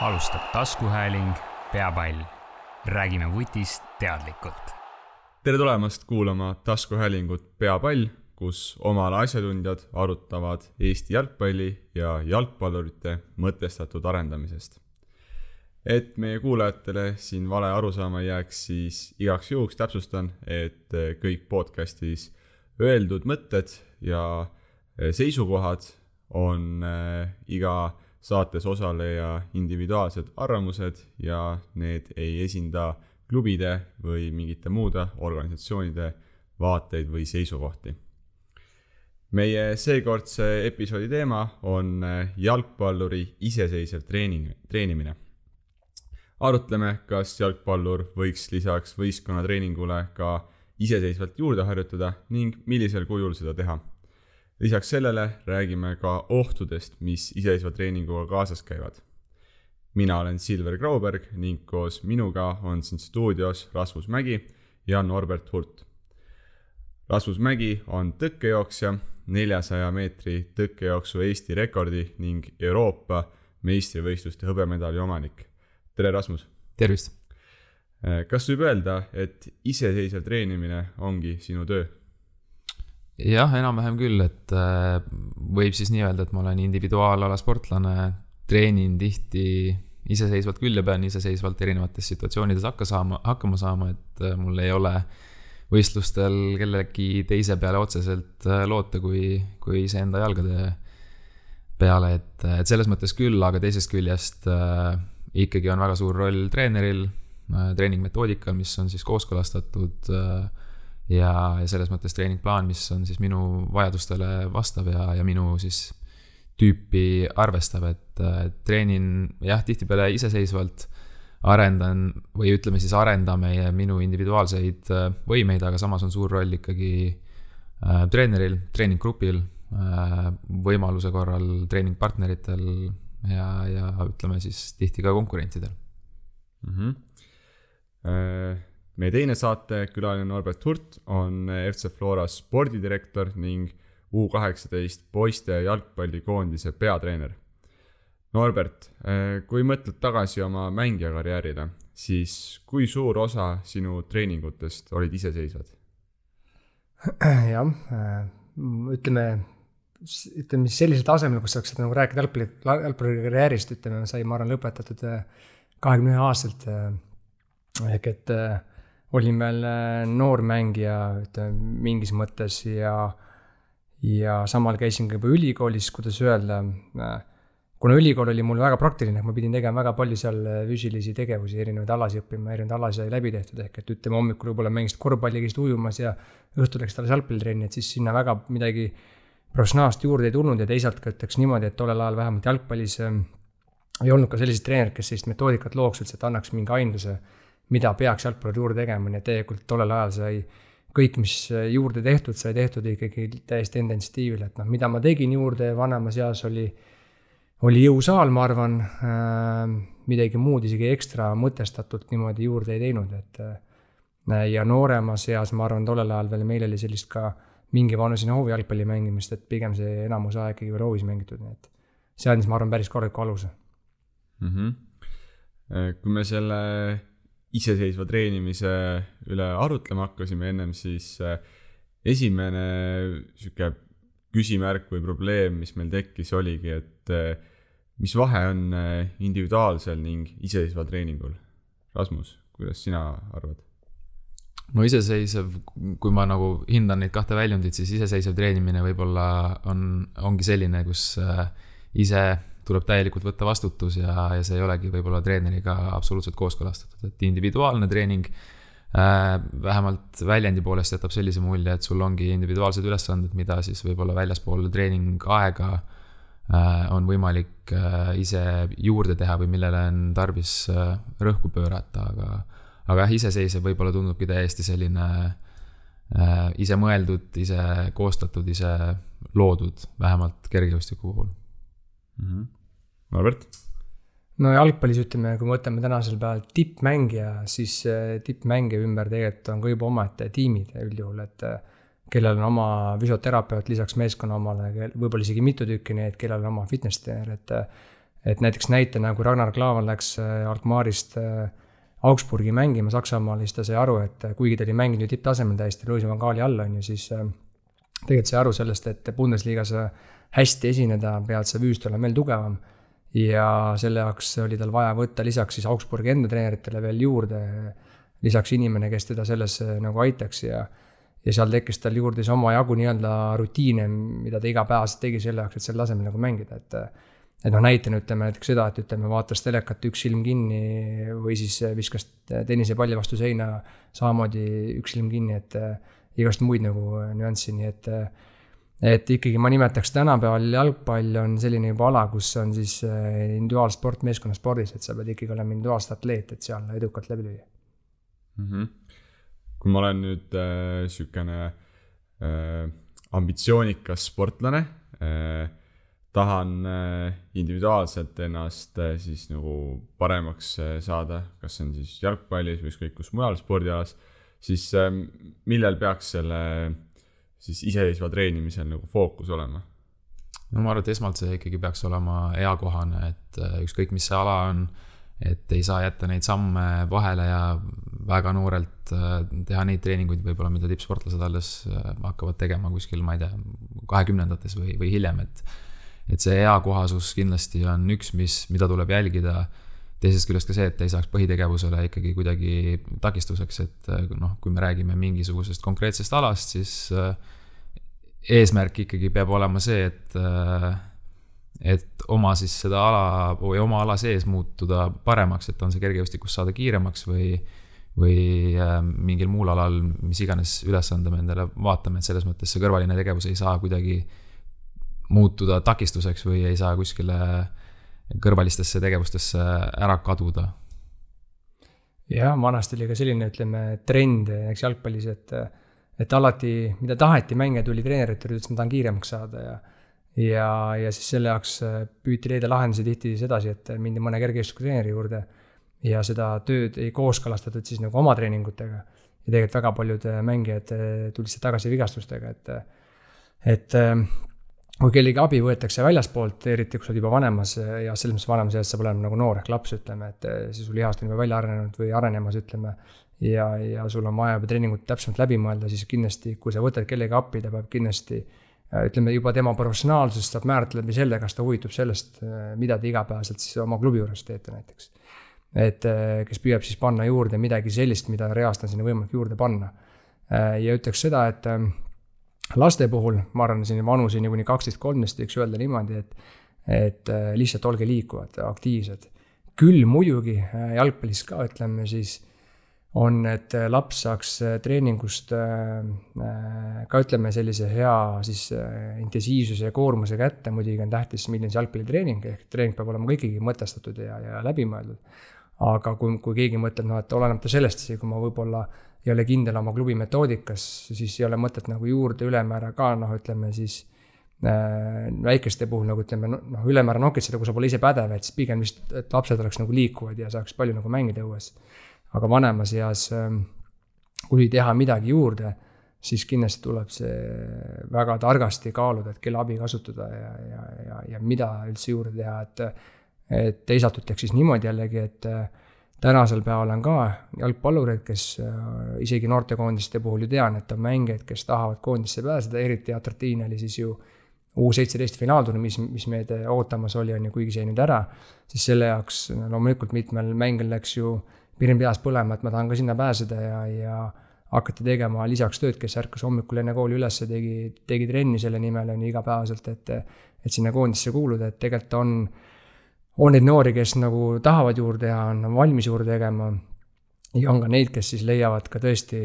Alustab taskuhääling Peapall. Räägime vutist teadlikult. Tere tulemast kuulama taskuhäälingut Peapall, kus omal asjatundjad arutavad Eesti jalgpalli ja jalgpallurite mõtestatud arendamisest. Et meie kuulajatele siin vale arusaama jääks, siis igaks juhuks täpsustan, et kõik podcastis öeldud mõtted ja seisukohad on iga saates osaleja individuaalsed arvamused ja need ei esinda klubide või mingite muude organisatsioonide vaateid või seisukohti. Meie seekordse episoodi teema on jalgpalluri iseseisev treenimine. Arutleme, kas jalgpallur võiks lisaks võistkonnatreeningule ka iseseisvalt juurde harjutada ning millisel kujul seda teha. Lisaks sellele räägime ka ohtudest, mis iseseisva treeninguga kaasas käivad. Mina olen Silver Grauberg ning koos minuga on siin stuudios Rasmus Mägi ja Norbert Hurt. Rasmus Mägi on tõkkejooksja, 400 meetri tõkkejooksu Eesti rekordi ning Euroopa meistrivõistluste hõbemedali omanik. Tere, Rasmus! Tervist! Kas võib öelda, et iseseisev treenimine ongi sinu töö? Jah, enam-vähem küll, et võib siis nii öelda, et ma olen individuaalala sportlane, treenin tihti iseseisvalt küll ja pean iseseisvalt erinevates situatsioonides hakkama saama, et mul ei ole võistlustel kellegi teise peale otseselt loota kui iseenda jalgade peale, et selles mõttes küll, aga teisest küljest ikkagi on väga suur roll treeneril, treeningmetoodikal, mis on siis kooskõlastatud ja selles mõttes treeningplaan, mis on siis minu vajadustele vastav ja minu siis tüüpi arvestav, et treenin jah, tihtipeale iseseisvalt arendan või ütleme siis arendame minu individuaalseid võimeid, aga samas on suur roll ikkagi treeneril, treeninggrupil, võimaluse korral treeningpartneritel ja ütleme siis tihti ka konkurentidel. Meie teine saate külaline Norbert Hurt on FC Flora spordidirektor ning U18 poiste jalgpallikoondise peatreener. Norbert, kui mõtled tagasi oma mängijakarjäärile, siis kui suur osa sinu treeningutest olid iseseisvad? Jah, ütleme sellisel tasemel, kus saaks nagu rääkida jalgpallikarjäärist, ütleme, sai ma arvan lõpetatud 21 aastalt ehk et olin veel noor mängija mingis mõttes ja samal käisin ka ülikoolis, kuidas öelda, kuna ülikool oli mul väga praktiline, ma pidin tegema väga palju seal füüsilisi tegevusi, erinevaid alasi õppima, erinevaid alasi läbi tehtud, ehk et ütleme hommikul võib-olla mängist korvpalli, käisid ujumas ja õhtul läks talle jalgpallitrenni, et siis sinna väga midagi professionaalselt juurde ei tulnud ja teisalt ka ütleks niimoodi, et tollel ajal vähemalt jalgpallis ei olnud ka sellised treenerid, kes sellist metoodikat looks üldse, et annaks mingi ainduse, mida peaks jalgpallur juurde tegema, nii et tegelikult tollel ajal sai kõik, mis juurde tehtud, sai tehtud ikkagi täiesti intensiivil, et mida ma tegin juurde vanemas eas oli jõusaal, ma arvan, midagi muud isegi ekstra mõtestatult niimoodi juurde ei teinud, et ja nooremas eas, ma arvan, tollel ajal veel meil oli sellist ka mingi vanusine hoovi jalgpalli mängimist, et pigem see enamus aeg ikkagi veel hoovis mängitud, nii et see andis, ma arvan, päris korraliku aluse. Kui me selle iseseisva treenimise üle arutlema hakkasime ennem, siis esimene süke küsimärk või probleem, mis meil tekkis, oligi, et mis vahe on individuaalsel ning iseseisval treeningul? Rasmus, kuidas sina arvad? No iseseisev, kui ma nagu hindan neid kahte väljundit, siis iseseisev treenimine võib-olla ongi selline, kus ise tuleb täielikult võtta vastutus ja see ei olegi võib-olla treeneriga absoluutselt kooskõlastatud. Et individuaalne treening vähemalt väljendi poolest jätab sellise mulje, et sul ongi individuaalsed ülesanded, mida siis võib-olla väljaspool treeningaega on võimalik ise juurde teha või millele on tarvis rõhku pöörata, aga iseseisev võib-olla tundubki täiesti selline ise mõeldud, ise koostatud, ise loodud, vähemalt kergejõustiku puhul. Norbert? No jalgpallis ütleme, kui mõtleme tänasel päeval tippmängija, siis tippmängija ümber tegelikult on ka juba omaette tiimid üldjuhul, et kellel on oma füsioterapeut lisaks meeskonna omale, võib-olla isegi mitu tükki need, kellel on oma fitness treener, et näiteks näitena, kui Ragnar Klavan läks Alkmaarist Augsburgi mängima Saksamaal, siis ta sai aru, et kuigi ta oli mänginud tipptasemel täiesti Louis van Gaali all, on ju, siis tegelikult sai aru sellest, et Bundesliigas hästi esineda, pead sa vüüst olema veel tugevam ja selle jaoks oli tal vaja võtta lisaks siis Augsburgi enda treeneritele veel juurde, lisaks inimene, kes teda selles nagu aitaks ja seal tekkis tal juurde siis oma jagu nii-öelda rutiine, mida ta igapäevaselt tegi selle jaoks, et selle tasemel nagu mängida, et näitena ütleme näiteks seda, et ütleme vaatas telekat üks silm kinni või siis viskas tennisepalli vastu seina samamoodi üks silm kinni, et igast muid nagu nüanssi, nii et ikkagi ma nimetaks tänapäeval jalgpall on selline juba ala, kus on siis individuaalsport meeskonnaspordis, et sa pead ikkagi olema individuaalset atleet, et seal edukalt läbi lüüa. Kui ma olen nüüd sükene ambitsioonikas sportlane, tahan individuaalselt ennast siis nagu paremaks saada, kas on siis jalgpallis või ükskõik kus mujal spordialas, siis millel peaks selle siis iseseisva treenimisel nagu fookus olema? No ma arvan, et esmalt see ikkagi peaks olema eakohane, et ükskõik mis see ala on, et ei saa jätta neid samme vahele ja väga noorelt teha neid treeninguid võib-olla, mida tippsportlased alles hakkavad tegema kuskil, ma ei tea, 20-ndates või hiljem, et see eakohasus kindlasti on üks, mida tuleb jälgida. Teisest küljest ka see, et ei saaks põhitegevusele ikkagi kuidagi takistuseks, et kui me räägime mingisugusest konkreetsest alast, siis eesmärk ikkagi peab olema see, et oma siis seda ala või oma ala sees muutuda paremaks, et on see kergejõustikus saada kiiremaks või mingil muul alal, mis iganes ülesande me endale vaatame, et selles mõttes see kõrvaline tegevus ei saa kuidagi muutuda takistuseks või ei saa kuskile kõrvalistesse tegevustesse ära kaduda. Jah, vanasti oli ka selline, ütleme, trend jalgpallis, et alati, mida taheti mängija tuli treenerit, ütles, ma tahan kiiremaks saada ja siis selle jaoks püüti leida lahendusi tihti sedasi, et mindi mõne kergejõustiku treeneri juurde ja seda tööd ei kooskõlastatud siis nagu oma treeningutega ja tegelikult väga paljud mängijad tulid tagasi vigastustega, et kui kellegi abi võetakse väljaspoolt, eriti kui sa oled juba vanemas ja selles mõttes vanemas ees saab olema nagu noor ehk laps, ütleme, et siis sul lihast on juba välja arenenud või arenemas, ütleme, ja sul on vaja juba treeningut täpsemalt läbi mõelda, siis kindlasti, kui sa võtad kellegi appi, ta peab kindlasti, ütleme, juba tema professionaalsust saab määratleda läbi selle, kas ta huvitub sellest, mida ta igapäevaselt siis oma klubi juures teete näiteks. Et kes püüab siis panna juurde midagi sellist, mida reaalselt on sinna võimalik juurde panna. Ja ütleks seda, et laste puhul, ma arvan, siin vanuseni kuni 12-13 võiks öelda niimoodi, et lihtsalt olge liikuvad, aktiivsed. Küll muidugi jalgpallis ka, ütleme siis, on, et laps saaks treeningust ka, ütleme, sellise hea siis intensiivsuse ja koormuse kätte, muidugi on tähtis, milline see jalgpallitreening, ehk treening peab olema kõigigi mõtestatud ja läbimõeldud. Aga kui keegi mõtleb, et olenemata sellest, kui ma võib-olla ei ole kindel oma klubi metoodikas, siis ei ole mõtet nagu juurde ülemäära ka, ütleme siis väikeste puhul, nagu ütleme, ülemäära nokitseda, kui sa pole ise pädev, et siis pigem vist, et lapsed oleks nagu liikuvad ja saaks palju nagu mängida õues. Aga vanemas eas, kui teha midagi juurde, siis kindlasti tuleb see väga targasti kaaluda, et kelle abi kasutada ja mida üldse juurde teha, et teisalt ütleks siis niimoodi jällegi, et tänasel päeval on ka jalgpallureid, kes isegi noortekoondiste puhul ju tean, et on mängijad, kes tahavad koondisse pääseda, eriti atraktiivne oli siis ju U17 finaalturni, mis meid ootamas oli, on ju, kuigi see nüüd ära, siis selle jaoks loomulikult mitmel mängil läks ju piirin peas põlema, et ma tahan ka sinna pääseda ja hakati tegema lisaks tööd, kes ärkas hommikul enne kooli üles, tegi trenni selle nimel on igapäevaselt, et sinna koondisse kuuluda, et tegelikult on neid noori, kes nagu tahavad juurde ja on valmis juurde tegema ja on ka neid, kes siis leiavad ka tõesti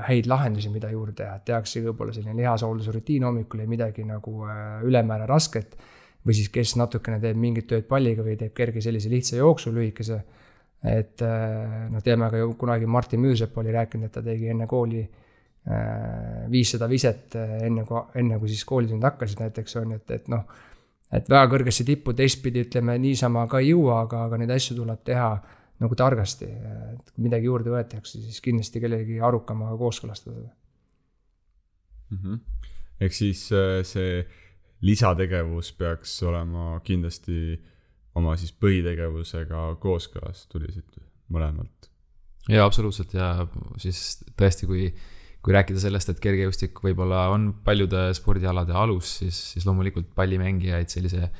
häid lahendusi, mida juurde teha, et tehakse võib-olla selline lihashooldusrutiin hommikul ja midagi nagu ülemäära rasket või siis kes natukene teeb mingit tööd palliga või teeb kerge sellise lihtsa jooksu lühikese, et teeme ka ju kunagi Martin Müüsepp oli rääkinud, et ta tegi enne kooli 500 viset enne kui siis koolitund hakkasid näiteks on, et väga kõrgesse tippu teistpidi ütleme niisama ka ei jõua, aga neid asju tuleb teha nagu targasti, et kui midagi juurde võetakse, siis kindlasti kellegi arukamaga kooskõlastada. Ehk siis see lisategevus peaks olema kindlasti oma siis põhitegevusega kooskõlas tulisid mõlemalt? Jaa, absoluutselt ja siis tõesti, kui rääkida sellest, et kergejõustik võib-olla on paljude spordialade alus, siis loomulikult pallimängijaid sellise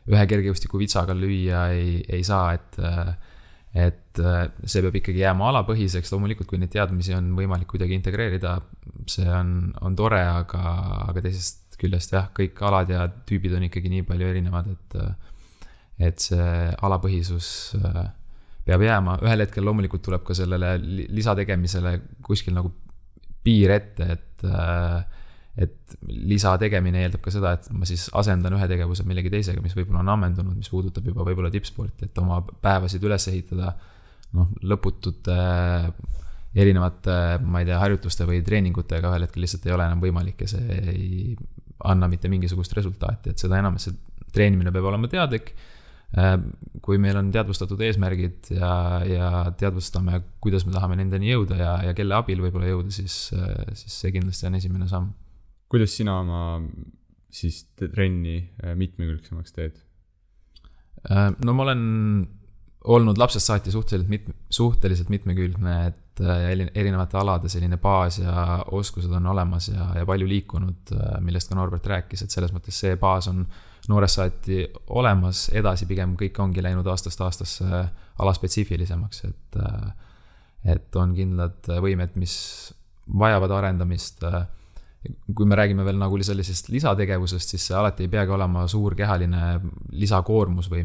ühe kergejõustiku vitsaga lüüa ei saa, et see peab ikkagi jääma alapõhiseks, loomulikult kui neid teadmisi on võimalik kuidagi integreerida, see on tore, aga teisest küljest jah, kõik alad ja tüübid on ikkagi nii palju erinevad, et see alapõhisus peab jääma. Ühel hetkel loomulikult tuleb ka sellele lisategemisele kuskil nagu piir ette, et lisategemine eeldab ka seda, et ma siis asendan ühe tegevuse millegi teisega, mis võib-olla on ammendunud, mis puudutab juba võib-olla tippsporti, et oma päevasid üles ehitada lõputute erinevate, ma ei tea, harjutuste või treeningutega ühel hetkel lihtsalt ei ole enam võimalik ja see ei anna mitte mingisugust resultaati, et seda enam, et see treenimine peab olema teadlik. Kui meil on teadvustatud eesmärgid ja teadvustame, kuidas me tahame nendeni jõuda ja kelle abil võib-olla jõuda, siis see kindlasti on esimene samm. Kuidas sina oma siis trenni mitmekülgsemaks teed? No ma olen olnud lapsest saati suhteliselt mitmekülgne, et erinevate alade selline baas ja oskused on olemas ja palju liikunud, millest ka Norbert rääkis, et selles mõttes see baas on noorest saati olemas, edasi pigem kõik ongi läinud aastast aastasse alaspetsiifilisemaks, et on kindlad võimed, mis vajavad arendamist. Kui me räägime veel nagu sellisest lisategevusest, siis see alati ei peagi olema suur kehaline lisakoormus või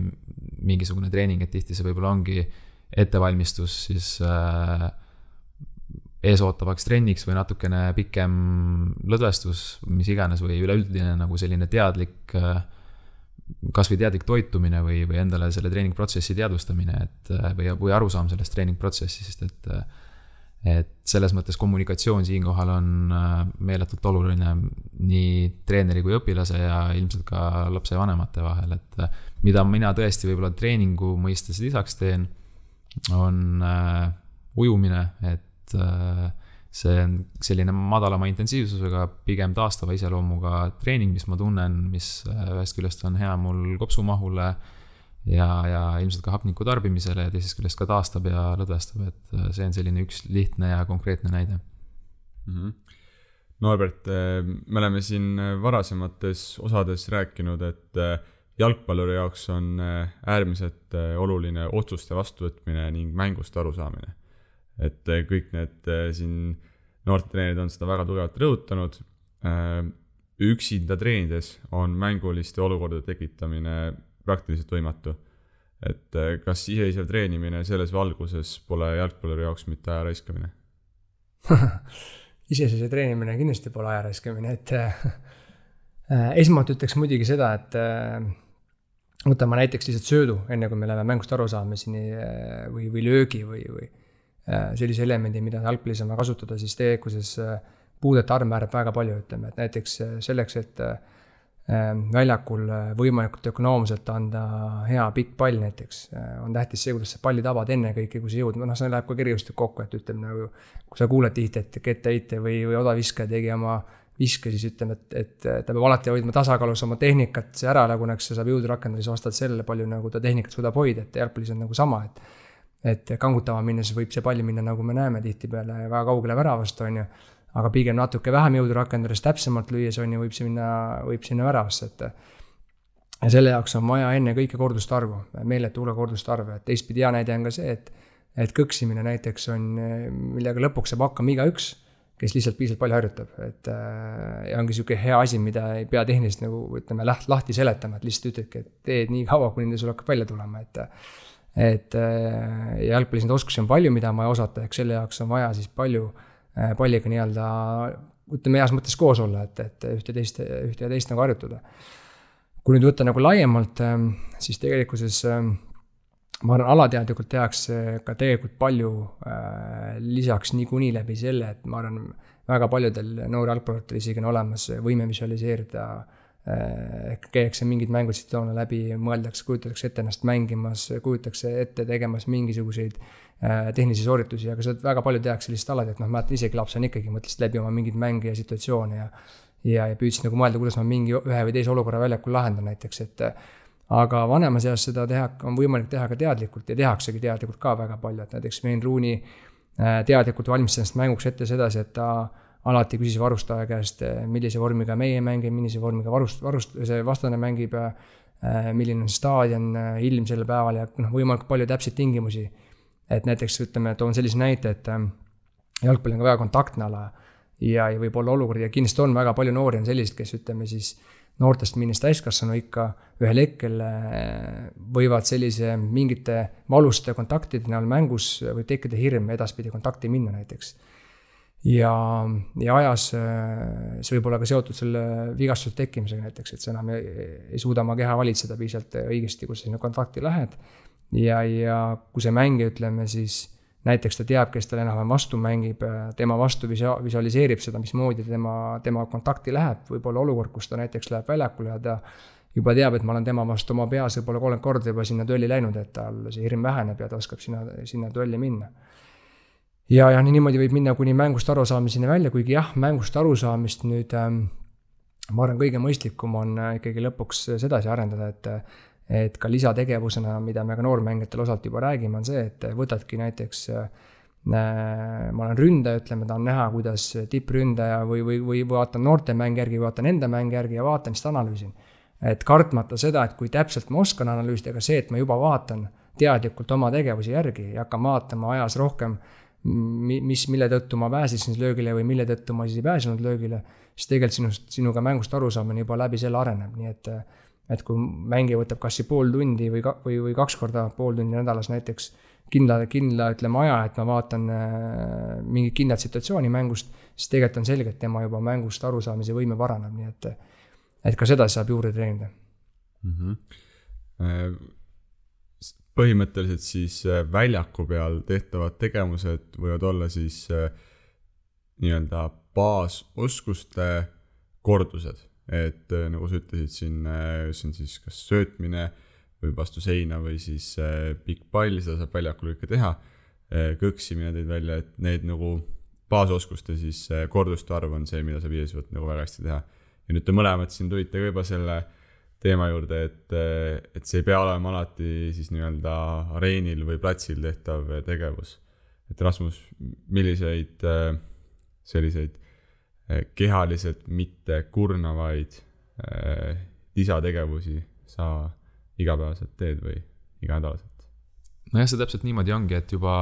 mingisugune treening, et tihti see võib-olla ongi ettevalmistus siis eesootavaks trenniks või natukene pikem lõdvestus, mis iganes, või üleüldine nagu selline teadlik, kas või teadlik toitumine või endale selle treeningprotsessi teadvustamine, või arusaam sellest treeningprotsessist, et selles mõttes kommunikatsioon siinkohal on meeletult oluline nii treeneri kui õpilase ja ilmselt ka lapse ja vanemate vahel, et mida mina tõesti võib-olla treeningu mõistes lisaks teen, on ujumine, et see on selline madalama intensiivsusega, pigem taastava iseloomuga treening, mis ma tunnen, mis ühest küljest on hea mul kopsumahule ja ilmselt ka hapniku tarbimisele ja teisest küljest ka taastab ja lõdvestab, et see on selline üks lihtne ja konkreetne näide. Norbert, me oleme siin varasemates osades rääkinud, et jalgpalluri jaoks on äärmiselt oluline otsuste vastuvõtmine ning mängust arusaamine. Et kõik need siin noortetreenerid on seda väga tugevalt rõhutanud. Üksinda treenides on mänguliste olukordade tekitamine praktiliselt võimatu. Et kas iseisev treenimine selles valguses pole jalgpalluri jaoks mitte aja raiskamine? Iseisev treenimine kindlasti pole aja raiskamine, et esmalt ütleks muidugi seda, et võtame näiteks lihtsalt söödu, enne kui me läheme mängust arusaamiseni või löögi või sellise elemendi, mida jalgpallis on kasutada, siis teekuses puudete arv määrab väga palju, ütleme, et näiteks selleks, et väljakul võimalikult ökonoomselt anda hea pikk pall näiteks, on tähtis see, kuidas sa palli tabad enne kõike, kui sa jõud, see läheb ka kergejõustik kokku, et ütleme nagu, kui sa kuuled tihti, et kettaheite või odaviskaja tegi oma viske, siis ütleme, et ta peab alati hoidma tasakaalus oma tehnikat, see ära laguneks, sa saab jõudu rakendada, siis vastavalt sellele palju nagu ta tehnikat suudab hoida, et jalgpallis on nagu sama, et kangutama minnes võib see palli minna, nagu me näeme tihtipeale väga kaugele väravast, on ju, aga pigem natuke vähem jõudu rakendades täpsemalt lüües, on ju, võib sinna väravasse, ja selle jaoks on vaja enne kõike korduste arvu, meeletu hulle korduste arvu, et teistpidi hea näide on ka see, et kõksimine näiteks on, millega lõpuks saab hakkama igaüks, kes lihtsalt piisavalt palju harjutab, ja ongi selline hea asi, mida ei pea tehniliselt nagu, ütleme, lahti seletama, et lihtsalt ütledki, et teed nii kaua, kuni sul hakkab välja tulema, et jalgpallis neid oskusi on palju, mida on vaja osata, ehk selle jaoks on vaja siis palju palliga nii-öelda, ütleme heas mõttes koos olla, et ühte ja teist nagu harjutada. Kui nüüd võtta nagu laiemalt, siis tegelikkuses ma arvan, alateadlikult tehakse ka tegelikult palju lisaks niikuinii läbi selle, et ma arvan, väga paljudel noori jalgpalluritel isegi on olemas võime visualiseerida, käiakse mingid mängusituatsioone läbi, mõeldakse, kujutatakse ette ennast mängimas, kujutatakse ette tegemas mingisuguseid tehnilisi sooritusi, aga seda väga palju tehakse lihtsalt alati, et ma mäletan isegi lapsena ikkagi mõtlesid läbi oma mingid mänge ja situatsioone ja püüdsid nagu mõelda, kuidas ma mingi ühe või teise olukorra väljakul lahendan näiteks, et aga vanemas eas seda on võimalik teha ka teadlikult ja tehaksegi teadlikult ka väga palju, et näiteks Wayne Rooney teadlikult valmistas ennast mänguks ette sedasi, et ta alati küsis varustaja käest, millise vormiga meie mängime, millise vormiga see vastane mängib, milline on staadion, ilm sellel päeval ja võimalikult palju täpseid tingimusi. Et näiteks ütleme, toon sellise näite, et jalgpalli on ka väga kontaktne ala ja võib olla olukord ja kindlasti on väga palju noori on sellised, kes ütleme siis noortest minnes täiskasvanu ikka ühel hetkel võivad sellise mingite valuste kontaktide näol mängus võib tekkida hirm edaspidi kontakti minna näiteks. Ja ajas see võib olla ka seotud selle vigastuse tekkimisega näiteks, et sa enam ei suuda oma keha valitseda piisavalt õigesti, kui sa sinna kontakti lähed. Ja kui see mängija, ütleme siis, näiteks ta teab, kes tal enam vastu mängib, tema vastu visualiseerib seda, mismoodi tema kontakti läheb, võib-olla olukord, kus ta näiteks läheb väljakule ja ta juba teab, et ma olen tema vastu oma peas võib-olla 30 korda juba sinna duelli läinud, et tal see hirm väheneb ja ta oskab sinna duelli minna. Ja niimoodi võib minna kuni mängust arusaamiseni välja, kuigi jah, mängust arusaamist nüüd ma arvan, kõige mõistlikum on ikkagi lõpuks sedasi arendada, et ka lisategevusena, mida me ka noormängijatel osalt juba räägime, on see, et võtadki näiteks, ma olen ründaja, ütleme, tahan näha, kuidas tippründaja või vaatan noorte mäng järgi, vaatan enda mäng järgi ja vaatan, siis analüüsin. Et kartmata seda, et kui täpselt ma oskan analüüsida, aga see, et ma juba vaatan teadlikult oma tegevusi järgi ja hakkan vaatama ajas rohkem, mille tõttu ma pääsisin löögile või mille tõttu ma siis ei pääsinud löögile, siis tegelikult sinuga mängust arusaamine juba läbi selle areneb, nii et kui mängija võtab kas pool tundi või 2 korda pool tundi nädalas näiteks kindla ütleme aja, et ma vaatan mingit kindlat situatsiooni mängust, siis tegelikult on selge, et tema juba mängust arusaamise võime paraneb, nii et ka seda saab juurde treenida. Põhimõtteliselt siis väljaku peal tehtavad tegevused võivad olla siis nii-öelda baasoskuste kordused. Et nagu sa ütlesid siin, see on siis kas söötmine või vastu seina või siis pikk pall, seda saab väljakul ikka teha. Kõksimine tõid välja, et need nagu baasoskuste siis korduste arv on see, mida sa piisavalt nagu väga hästi teha. Ja nüüd te mõlemad siin tulite ka juba selle teema juurde, et see ei pea olema alati siis nii-öelda areenil või platsil tehtav tegevus. Et Rasmus, milliseid selliseid kehaliselt mitte kurnavaid lisategevusi sa igapäevaselt teed või iganädalaselt? Nojah, see täpselt niimoodi ongi, et juba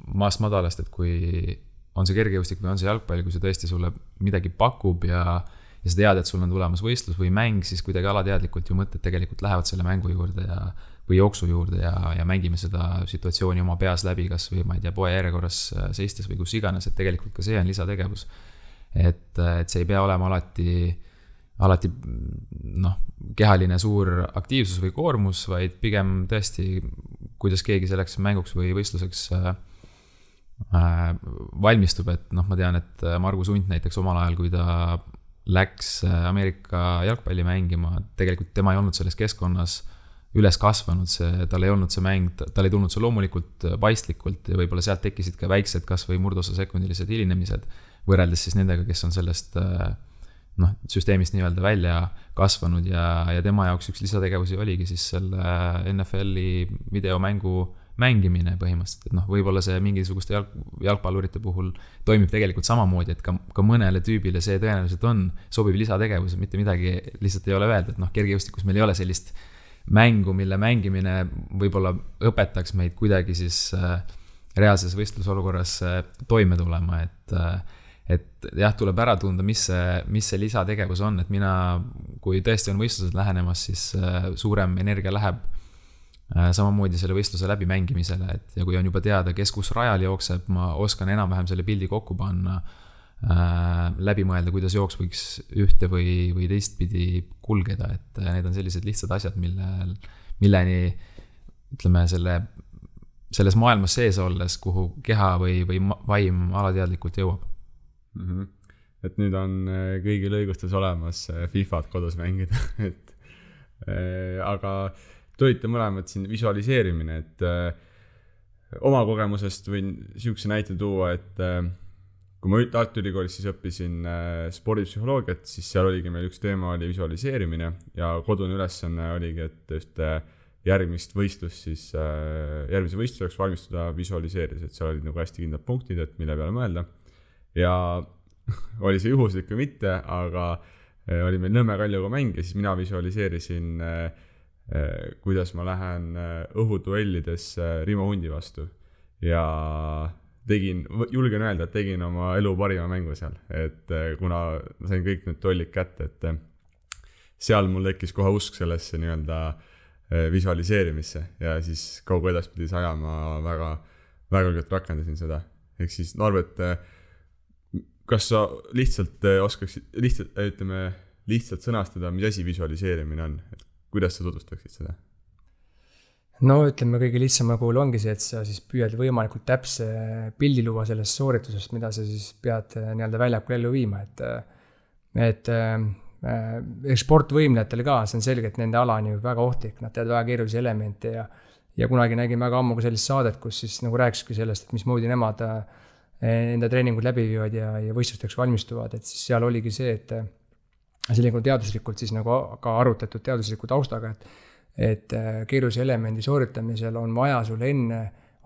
maast madalast, et kui on see kergejõustik või on see jalgpall, kui see tõesti sulle midagi pakub ja sa tead, et sul on tulemas võistlus või mäng, siis kuidagi alateadlikult ju mõtted tegelikult lähevad selle mängu juurde või jooksu juurde ja mängime seda situatsiooni oma peas läbi, kas või ma ei tea, poe järjekorras seistes või kus iganes, et tegelikult ka see on lisategevus. Et see ei pea olema alati kehaline suur aktiivsus või koormus, vaid pigem tõesti, kuidas keegi selleks mänguks või võistluseks valmistub, et ma tean, et Margus Unt näiteks omal ajal, kui ta läks Ameerika jalgpalli mängima, tegelikult tema ei olnud selles keskkonnas üles kasvanud, tal ei olnud see mäng, tal ei tulnud see loomulikult paistlikult ja võib-olla sealt tekkisid ka väiksed kas või murdosa sekundilised hilinemised, võrreldes siis nendega, kes on sellest süsteemist nii-öelda välja kasvanud ja tema jaoks üks lisategevusi oligi siis selle NFL-i videomängu mängimine põhimõtteliselt, et võib-olla see mingisuguste jalgpallurite puhul toimib tegelikult samamoodi, et ka mõnele tüübile see tõenäoliselt sobib lisategevus, mitte midagi lihtsalt ei ole öelda, et kergejõustikus meil ei ole sellist mängu, mille mängimine võib-olla õpetaks meid kuidagi siis reaalses võistlusolukorras toime tulema, et jah, tuleb ära tunda, mis see lisategevus on, et mina, kui tõesti on võistlused lähenemas, siis suurem energia läheb samamoodi selle võistluse läbi mängimisele, et ja kui on juba teada, kes kus rajal jookseb, ma oskan enam-vähem selle pildi kokku panna, läbi mõelda, kuidas jooks võiks ühte või teistpidi kulgeda, et need on sellised lihtsad asjad, milleni ütleme selles maailmas sees olles, kuhu keha või vaim alateadlikult jõuab. Et nüüd on kõigil õigustes olemas FIFA't kodus mängida, aga tulite mõlemad siin visualiseerimine, et oma kogemusest võin sihukese näite tuua, et kui ma Tartu Ülikoolis siis õppisin spordipsühholoogiat, siis seal oligi meil üks teema oli visualiseerimine ja kodune ülesanne oligi, et just järgmise võistluseks valmistuda visualiseerides, et seal olid nagu hästi kindlad punktid, et mille peale mõelda. Ja oli see juhuslik või mitte, aga oli meil Nõmme Kaljuga mäng ja siis mina visualiseerisin, kuidas ma lähen õhuduellides Rimo Hundi vastu. Ja julgen öelda, et tegin oma elu parima mängu seal, et kuna ma sain kõik need tollid kätte, et seal mul tekkis kohe usk sellesse nii-öelda visualiseerimisse ja siis kogu edaspidi aja ma väga, väga küll rakendasin seda. Ehk siis Norbert, kas sa lihtsalt oskaksid lihtsalt sõnastada, mis asi visualiseerimine on, et kuidas sa tutvustaksid seda? No ütleme, kõige lihtsam puhul ongi see, et sa siis püüad võimalikult täpse pildi luua sellest sooritusest, mida sa siis pead nii-öelda väljakul ellu viima, et sportvõimlejatel ka, see on selge, et nende ala on ju väga ohtlik, nad teevad väga keerulisi elemente ja kunagi nägin väga ammu ka sellist saadet, kus siis nagu rääkiski sellest, et mismoodi nemad enda treeningud läbi viivad ja võistlusteks valmistuvad, et siis seal oligi see, et sellega teaduslikult siis nagu ka arutatud teadusliku taustaga, et keerulise elemendi sooritamisel on vaja sul enne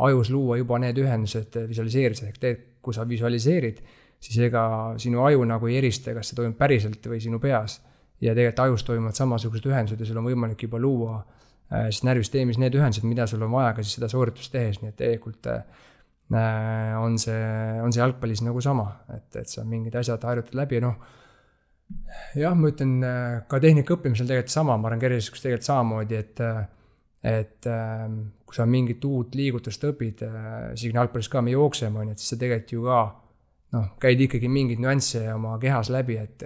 ajus luua juba need ühendused visualiseerimiseks, et kui sa visualiseerid, siis ega sinu aju nagu ei erista, kas see toimub päriselt või sinu peas. Ja tegelikult ajus toimuvad samasugused ühendused ja sul on võimalik juba luua siis närvisüsteemis need ühendused, mida sul on vaja ka siis seda sooritust tehes, nii et tegelikult on see jalgpallis nagu sama, et sa mingid asjad harjutad läbi ja jah, ma ütlen ka tehnika õppimisel tegelikult sama, ma arvan kergeliselt tegelikult samamoodi, et kui sa mingit uut liigutust õpid, siin jalgpallis ka me jookseme, et siis sa tegelikult ju ka käid ikkagi mingid nüansse oma kehas läbi, et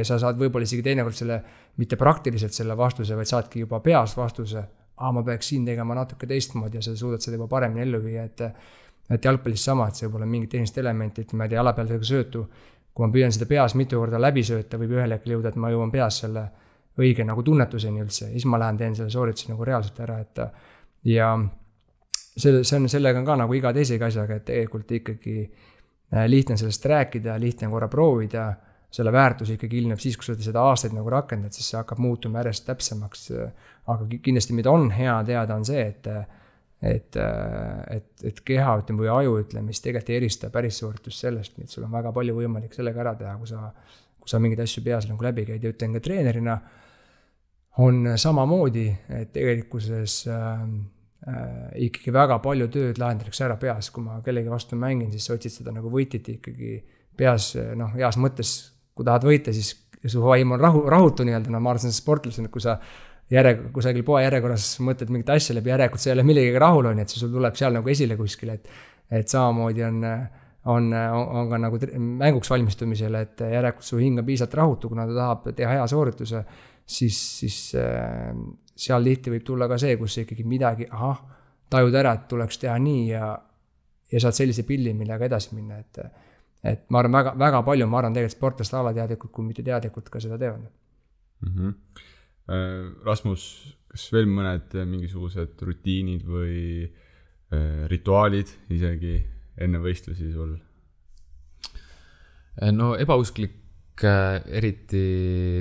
sa saad võib-olla isegi teinekord selle, mitte praktiliselt selle vastuse, vaid saadki juba peas vastuse, ma peaks siin tegema natuke teistmoodi ja sa suudad seda juba paremini ellu viia, et jalgpallis sama, et see võib olla mingid tehnilist elementi, et ma ei tea, jalapealsega söötu, kui ma püüan seda peas mitu korda läbi sööta, võib ühel hetkel jõuda, et ma jõuan peas selle õige nagu tunnetuseni üldse, ja siis ma lähen teen selle soorituse nagu reaalselt ära, ja sellega on ka nagu iga teisega asjaga, et tegelikult ikkagi lihtne sellest rääkida, lihtne korra proovida, selle väärtus ikkagi ilmneb siis, kui seda aastaid nagu rakendad, siis see hakkab muutuma järjest täpsemaks, aga kindlasti mida on hea teada on see, et keha või aju mis tegelikult ei erista päris sooritust sellest, nii et sul on väga palju võimalik sellega ära teha, kui sa mingid asju peas nagu läbi käid ja ütlen ka treenerina on samamoodi, et tegelikkuses ikkagi väga palju tööd lahendatakse ära peas, kui ma kellegi vastu mängin, siis sa otsid seda nagu võitit ikkagi peas, heas mõttes, kui tahad võita, siis su vaim on rahutu nii-öelda, ma arvan, see sportlasena, kui sa kusagil poe järjekorras mõtled mingit asja läbi järelikult, see ei ole millegagi rahul on, et see sul tuleb seal nagu esile kuskil, et samamoodi on ka nagu mänguks valmistumisel, et järelikult su hing on piisavalt rahutu, kuna ta tahab teha hea soorituse, siis seal tihti võib tulla ka see, kus ikkagi midagi, tajud ära, et tuleks teha nii ja saad sellise pilli, millega edasi minna, et ma arvan väga, väga palju, ma arvan tegelikult sportlaste alateadlikult, kui mitte teadlikult ka seda teevad. Rasmus, kas veel mõned mingisugused rutiinid või rituaalid isegi enne võistlusi sul? No ebausklik eriti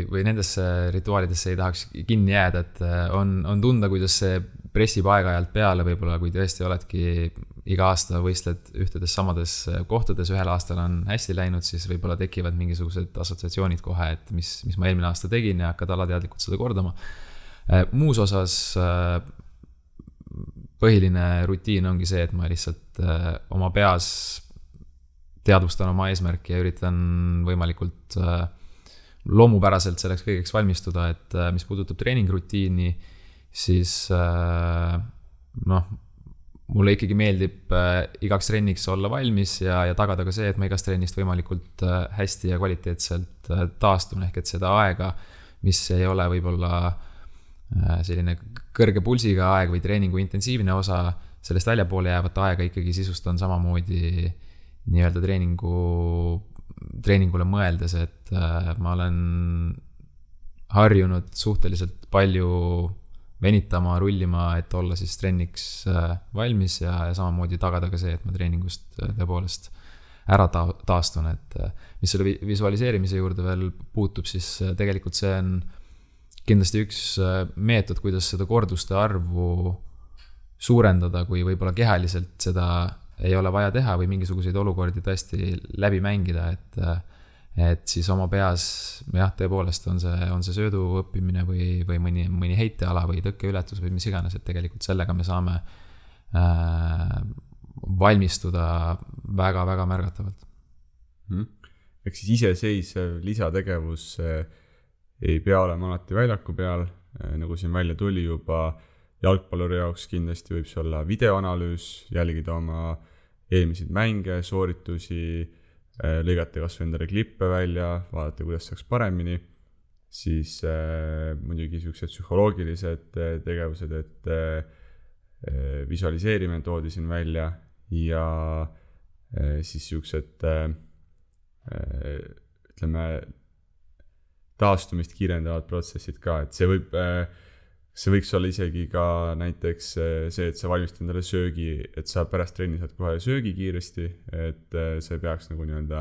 või nendesse rituaalidesse ei tahaks kinni jääda, et on tunda, kuidas see pressib aeg-ajalt peale, võib-olla kui tõesti oledki iga aasta võistled ühtedes samades kohtades, ühel aastal on hästi läinud, siis võib-olla tekivad mingisugused assotsiatsioonid kohe, et mis ma eelmine aasta tegin ja hakkad alateadlikult seda kordama. Muus osas põhiline rutiin ongi see, et ma lihtsalt oma peas teadvustan oma eesmärki ja üritan võimalikult loomupäraselt selleks kõigeks valmistuda, et mis puudutab treeningrutiini, siis mulle ikkagi meeldib igaks trenniks olla valmis ja tagada ka see, et ma igast trennist võimalikult hästi ja kvaliteetselt taastun, ehk et seda aega, mis ei ole võib-olla selline kõrge pulsiga aeg või treeningu intensiivne osa, sellest väljapoole jäävat aega ikkagi sisustan samamoodi nii-öelda treeningule mõeldes, et ma olen harjunud suhteliselt palju venitama, rullima, et olla siis trenniks valmis ja samamoodi tagada ka see, et ma treeningust tõepoolest ära taastun, et mis selle visualiseerimise juurde veel puutub, siis tegelikult see on kindlasti üks meetod, kuidas seda korduste arvu suurendada, kui võib-olla kehaliselt seda ei ole vaja teha või mingisuguseid olukordi tõesti läbi mängida, et siis oma peas, jah, tõepoolest on see söödu õppimine või mõni heiteala või tõkkeületus või mis iganes, et tegelikult sellega me saame valmistuda väga-väga märgatavalt. Ehk siis iseseisev lisategevus ei pea olema alati väljaku peal, nagu siin välja tuli juba, jalgpalluri jaoks kindlasti võib see olla videoanalüüs, jälgida oma eelmiseid mänge, sooritusi, lõigata kas või endale klippe välja, vaadata, kuidas saaks paremini, siis muidugi niisugused psühholoogilised tegevused, et visualiseerimine toodi siin välja ja siis niisugused ütleme taastumist kiirendavad protsessid ka, et see võiks olla isegi ka näiteks see, et sa valmistad endale söögi, et sa pärast trenni saad kohe söögi kiiresti, et see peaks nagu nii-öelda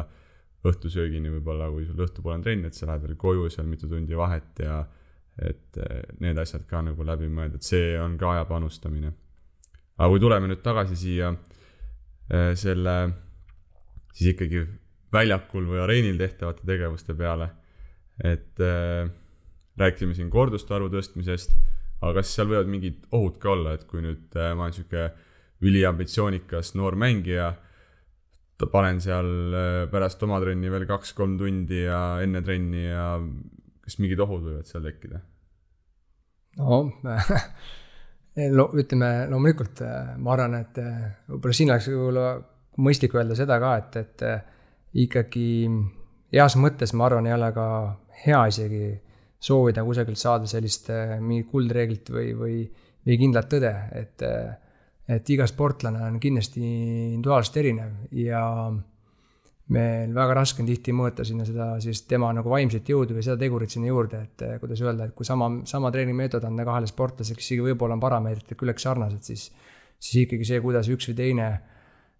õhtusöögini võib-olla, kui sul õhtupoole on trenn, et sa lähed veel koju seal mitu tundi vahet ja et need asjad ka nagu läbi mõelda, et see on ka aja panustamine. Aga kui tuleme nüüd tagasi siia selle siis ikkagi väljakul või areenil tehtavate tegevuste peale, et rääkisime siin korduste arvu tõstmisest, aga kas seal võivad mingid ohud ka olla, et kui nüüd ma olen niisugune üliambitsioonikas noor mängija, panen seal pärast oma trenni veel 2-3 tundi ja enne trenni ja kas mingid ohud võivad seal tekkida? No, ütleme, loomulikult ma arvan, et võib-olla siin oleks mõistlik öelda seda ka, et ikkagi heas mõttes ma arvan, ei ole ka hea isegi soovida kusagilt saada sellist mingi kuldreeglit või kindlat tõde, et iga sportlane on kindlasti individuaalselt erinev ja meil väga raske on tihti mõõta sinna seda siis tema nagu vaimset jõudu või seda tegurit sinna juurde, et kuidas öelda, et kui sama treenimeetod anda kahele sportlasele, kes isegi võib-olla on parameetrid külleks sarnased, siis ikkagi see, kuidas üks või teine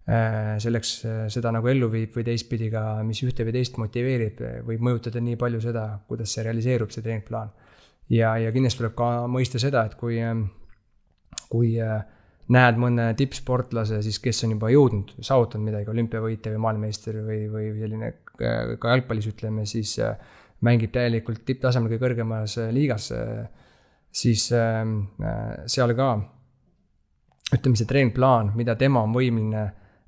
selleks seda nagu ellu viib või teistpidi ka, mis ühte või teist motiveerib, võib mõjutada nii palju seda, kuidas see realiseerub, see treeningplaan. Ja kindlasti tuleb ka mõista seda, et kui näed mõne tippsportlase, siis kes on juba jõudnud, saavutanud midagi, olümpiavõitja või maailmameister või selline ka jalgpallis ütleme, siis mängib täielikult tipptasemel kõige kõrgemas liigas, siis seal ka ütleme see treeningplaan, mida tema on võimeline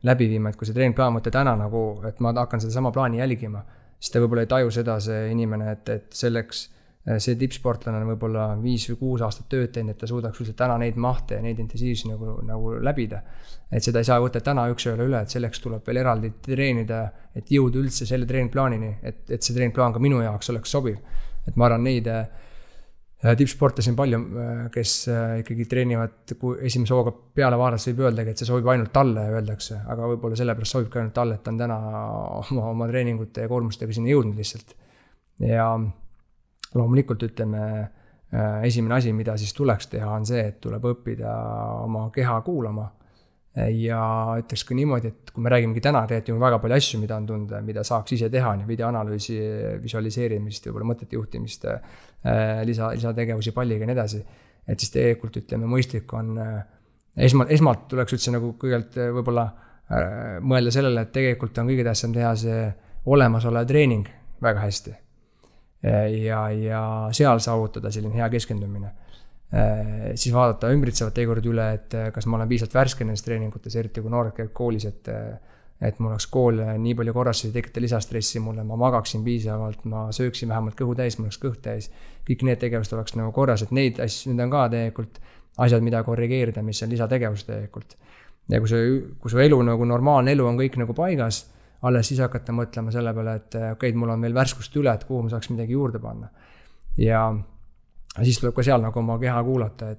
läbi viima, et kui see treeningplaan võtta täna nagu, et ma hakkan seda sama plaani jälgima, siis ta võib-olla ei taju seda see inimene, et selleks see tippsportlane on võib-olla 5 või 6 aastat tööd teinud, et ta suudaks üldse täna neid mahte ja neid intensiivsi nagu läbida. Et seda ei saa võtta täna üks ööle üle, et selleks tuleb veel eraldi treenida, et jõuda üldse selle treeningplaanini, et see treeningplaan ka minu jaoks oleks sobiv. Et ma arvan, neid tippsportlasi on palju, kes ikkagi treenivad, kui esimese hooga peale vaadates võib öeldagi, et see sobib ainult talle, öeldakse, aga võib-olla sellepärast sobib ka ainult talle, et ta on täna oma treeningute ja koormustega sinna jõudnud lihtsalt. Ja loomulikult ütleme, esimene asi, mida siis tuleks teha, on see, et tuleb õppida oma keha kuulama. Ja ütleks ka niimoodi, et kui me räägimegi täna, tegelikult väga palju asju, mida on tunda, mida saaks ise teha, videoanalüüsi, visualiseerimist, võib-olla mõtete juhtimist, lisategevusi palliga ja nii edasi. Et siis tegelikult ütleme, mõistlik on, esmalt tuleks üldse nagu kõigelt võib-olla mõelda sellele, et tegelikult on kõige tähtsam teha see olemasolev treening väga hästi. Ja seal saavutada selline hea keskendumine. Siis vaadata ümbritsevad tegurid üle, et kas ma olen piisavalt värske nendes treeningutes, eriti kui noored käib koolis, et mul oleks kool nii palju korras, ei tekita lisastressi mulle, ma magaksin piisavalt, ma sööksin vähemalt kõhu täis, mul oleks kõht täis. Kõik need tegevused oleks nagu korras, et need asjad, need on ka tegelikult asjad, mida korrigeerida, mis on lisategevus tegelikult. Ja kui su elu nagu normaalne elu on kõik nagu paigas, alles siis hakata mõtlema selle peale, et okei, mul on veel värskust üle, et kuhu ma saaks midagi juurde panna. Ja siis tuleb ka seal nagu oma keha kuulata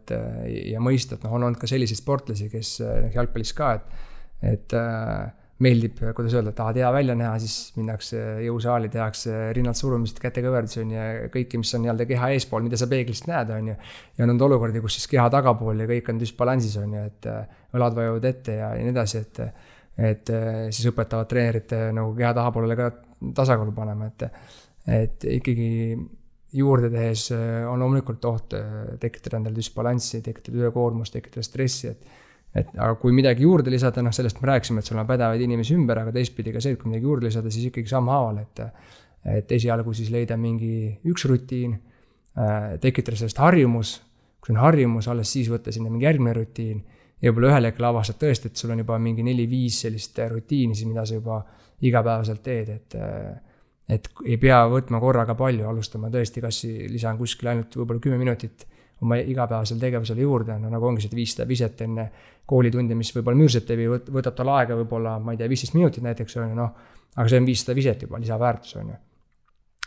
ja mõista, et on olnud ka selliseid sportlasi, kes jalgpallis ka, et meeldib, kuidas öelda, tahad hea välja näha, siis minnakse jõusaali, tehakse rinnalt surumist, kätekõverdus on ja kõiki, mis on jälle keha eespool, mida sa peeglist näed, on ju. Ja on olukordi, kus siis keha tagapool ja kõik on düsbalansis, on ju, et õlad vajuvad ette ja nii edasi, et siis õpetavad treenerid nagu keha tahapoolele ka tasakaalu panema, et ikkagi juurde tehes on loomulikult oht tekitada endale düsbalanssi, tekitada ülekoormust, tekitada stressi, et aga kui midagi juurde lisada, sellest me rääkisime, et sul on pädevaid inimesi ümber, aga teistpidi ka see, et kui midagi juurde lisada, siis ikkagi sammhaaval, et esialgu siis leida mingi üks rutiin, tekitada sellest harjumus, kui on harjumus, alles siis võtta sinna mingi järgmine rutiin ja võib-olla ühel hetkel avastad tõesti, et sul on juba mingi 4-5 sellist rutiini, siis mida sa juba igapäevaselt teed, et ei pea võtma korraga palju, alustama tõesti, kas lisan kuskil ainult võib-olla 10 minutit oma igapäevasel tegevusele juurde, nagu ongi see 500 viset enne koolitundi, mis võib-olla müürsed teeb, võtab tal aega võib-olla, ma ei tea, 15 minutit näiteks, aga see on 500 viset juba, lisaväärtus,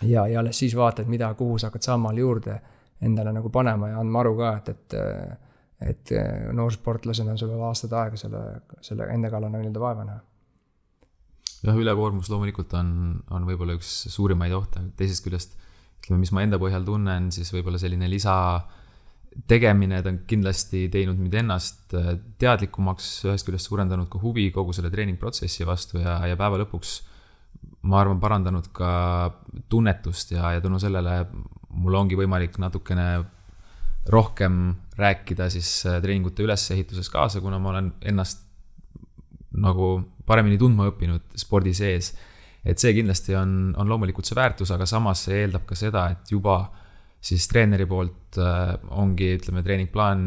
ja alles siis vaatad, mida, kuhu sa hakkad sammale juurde endale nagu panema ja andma aru ka, et noorsportlasena on sul veel aastad aega selle enda kallal nii-öelda vaeva näha. Jah, ülekoormus loomulikult on võib-olla üks suurimaid ohte, teisest küljest, ütleme, mis ma enda põhjal tunnen, siis võib-olla selline lisa tegemine, ta on kindlasti teinud mind ennast teadlikumaks, ühest küljest suurendanud ka huvi kogu selle treeningprotsessi vastu ja päeva lõpuks ma arvan parandanud ka tunnetust ja tänu sellele mul ongi võimalik natukene rohkem rääkida siis treeningute ülesehituses kaasa, kuna ma olen ennast nagu paremini tundma õppinud spordi sees. Et see kindlasti on loomulikult see väärtus, aga samas see eeldab ka seda, et juba siis treeneri poolt ongi, ütleme, treeningplaan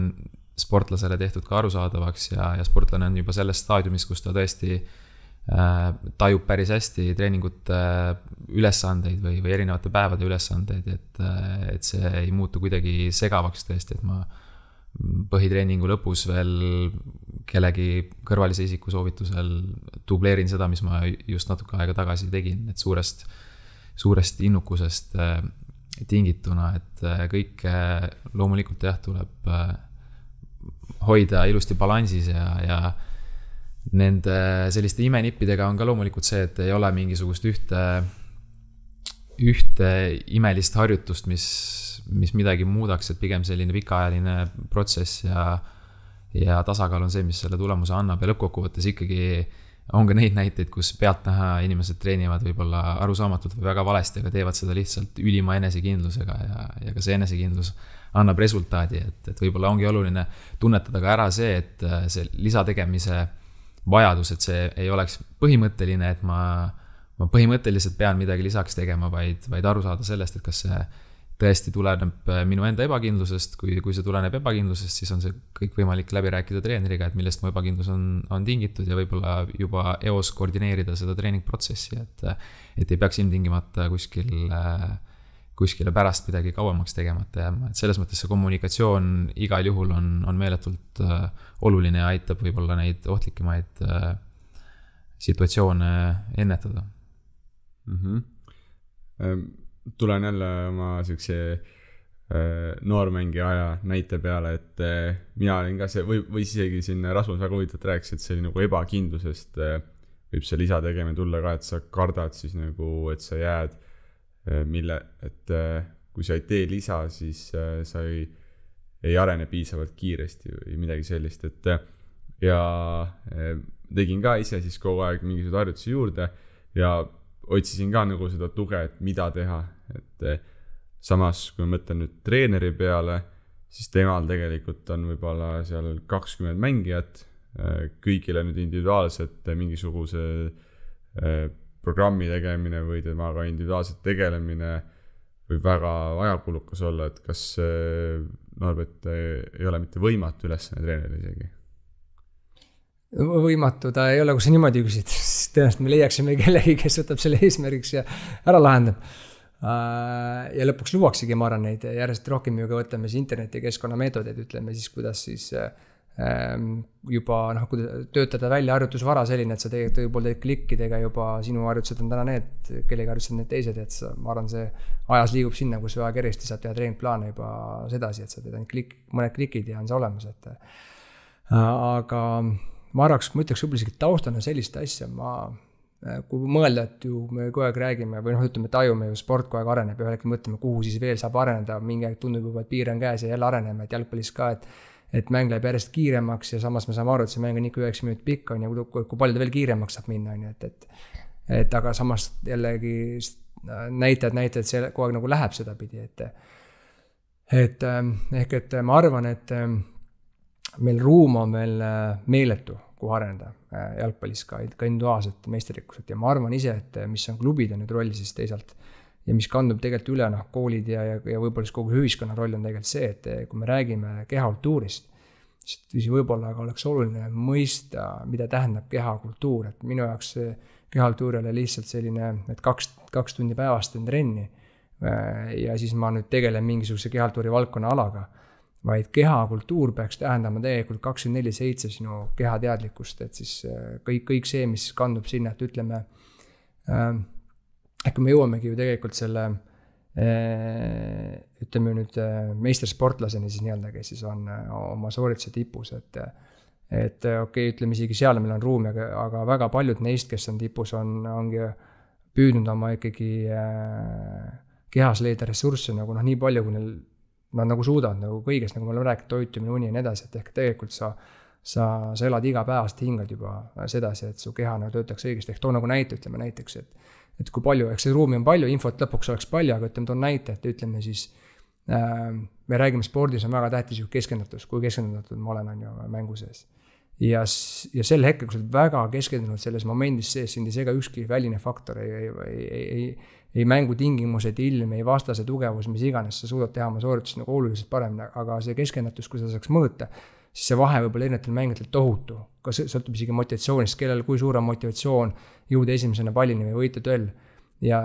sportlasele tehtud ka arusaadavaks ja sportlane on juba selles staadiumis, kus ta tõesti tajub päris hästi treeningute ülesandeid või erinevate päevade ülesandeid, et see ei muutu kuidagi segavaks tõesti, et ma põhitreeningu lõpus veel kellegi kõrvalise isiku soovitusel dubleerin seda, mis ma just natuke aega tagasi tegin, et suurest innukusest tingituna, et kõik loomulikult jah, tuleb hoida ilusti balansis ja nende selliste imenippidega on ka loomulikult see, et ei ole mingisugust ühte imelist harjutust, mis midagi muudaks, et pigem selline pikaajaline protsess ja tasakaal on see, mis selle tulemuse annab ja lõppkokkuvõttes ikkagi on ka neid näiteid, kus pealtnäha inimesed treenivad võib-olla arusaamatult või väga valesti, aga teevad seda lihtsalt ülima enesekindlusega ja ka see enesekindlus annab resultaadi, et võib-olla ongi oluline tunnetada ka ära see, et see lisategemise vajadus, et see ei oleks põhimõtteline, et ma põhimõtteliselt pean midagi lisaks tegema, vaid aru saada sellest, et kas see tõesti tuleneb minu enda ebakindlusest, kui see tuleneb ebakindlusest, siis on see kõik võimalik läbi rääkida treeneriga, et millest mu ebakindlus on tingitud ja võib-olla juba eos koordineerida seda treeningprotsessi, et ei peaks ilmtingimata kuskile pärast midagi kauemaks tegemata jääma, et selles mõttes see kommunikatsioon igal juhul on meeletult oluline ja aitab võib-olla neid ohtlikimaid situatsioone ennetada. Tulen jälle oma sellise noormängija aja näite peale, et mina olin ka see, või isegi siin Rasmus väga huvitavalt rääkis, et see oli nagu ebakindlusest võib see lisategemine tulla ka, et sa kardad siis nagu, et sa jääd et kui sa ei tee lisa, siis sa ei arene piisavalt kiiresti või midagi sellist, et ja tegin ka ise siis kogu aeg mingisuguseid harjutusi juurde ja otsisin ka nagu seda tuge, et mida teha, et samas kui ma mõtlen nüüd treeneri peale, siis temal tegelikult on võib-olla seal 20 mängijat, kõigile nüüd individuaalselt mingisuguse programmi tegemine või temaga individuaalselt tegelemine võib väga ajakulukas olla, et kas Norbert ei ole mitte võimatu ülesanne treeneril isegi? Võimatu, ta ei ole, kui sa niimoodi küsid, siis tõenäoliselt me leiaksime kellegi, kes võtab selle eesmärgiks ja ära lahendab. Ja lõpuks luuaksegi, ma arvan, neid järjest rohkem ju ka võtame siis internetikeskkonna meetodeid, ütleme siis, kuidas siis juba töötada välja harjutusvara selline, et sa teed klikkidega juba sinu harjutused on täna need, kellegi harjutused need teised, et ma arvan, see ajas liigub sinna, kus väga keresti saad teha treeningplaane juba sedasi, et sa teed mõned klikid ja on see olemas, aga ma arvaks, kui ma ütleks võib-olla isegi taustana sellist asja, kui mõelda, et ju me kogu aeg räägime või ütleme, et tajume ju sport kogu aeg areneb ja ühel hetkel mõtleme, kuhu siis veel saab areneda, mingi aeg tundub juba, et piir on käes ja jälle areneme, et jalgpallis ka, et mäng läheb järjest kiiremaks ja samas me saame aru, et see mäng on ikka 9 minutit pikk, on ju, kui palju ta veel kiiremaks saab minna, on ju, et aga samas jällegi näitajad see kogu aeg nagu läheb seda pidi, et ma arvan, et meil ruum on veel meeletu, kuhu areneda jalgpallis ka individuaalset meisterikkuset ja ma arvan ise, et mis on klubide nüüd roll siis teisalt ja mis kandub tegelikult üle, koolid ja võib-olla siis kogu ühiskonna roll on tegelikult see, et kui me räägime kehakultuurist, siis võib-olla oleks oluline mõista, mida tähendab kehakultuur, et minu jaoks kehakultuur ei ole lihtsalt selline, et kaks tundi päevast teen trenni ja siis ma nüüd tegelen mingisuguse kehakultuuri valdkonna alaga, vaid kehakultuur peaks tähendama tegelikult 24/7 sinu kehateadlikkust, et siis kõik see, mis kandub sinna, et ütleme, kui me jõuamegi ju tegelikult selle, ütleme nüüd meistersportlaseni siis nii-öelda, kes siis on oma soorituse tipus, et okei, ütleme isegi seal meil on ruum, aga väga paljud neist, kes on tipus, ongi püüdnud oma ikkagi kehas leida ressursse nagu nii palju, kui nad nagu suudavad nagu kõigest, nagu me oleme rääkinud, toitumine, uni ja nii edasi, et ehk tegelikult sa elad iga päevast, hingad juba sedasi, et su keha nagu töötaks õigesti, ehk too nagu näite, ütleme näiteks, et kui palju, eks see ruumi on palju, infot lõpuks oleks palju, aga ütleme, toon näite, et ütleme siis, me räägime spordis on väga tähtis ju keskendatus, kui keskendatud ma olen, on ju, mängu sees. Ja sel hetkel, kui sa oled väga keskendunud selles momendis sees, sind ei sega ükski väline faktor, ei mängu tingimused, ilm, ei vastase tugevus, mis iganes, sa suudad teha oma sooritust nagu oluliselt paremini, aga see keskendatus, kui sa saaks mõõta, siis see vahe võib-olla erinevatel mängijatel tohutu. Ka sõltub isegi motivatsioonist, kellel kui suur on motivatsioon jõuda esimesena pallini või võita duell. Ja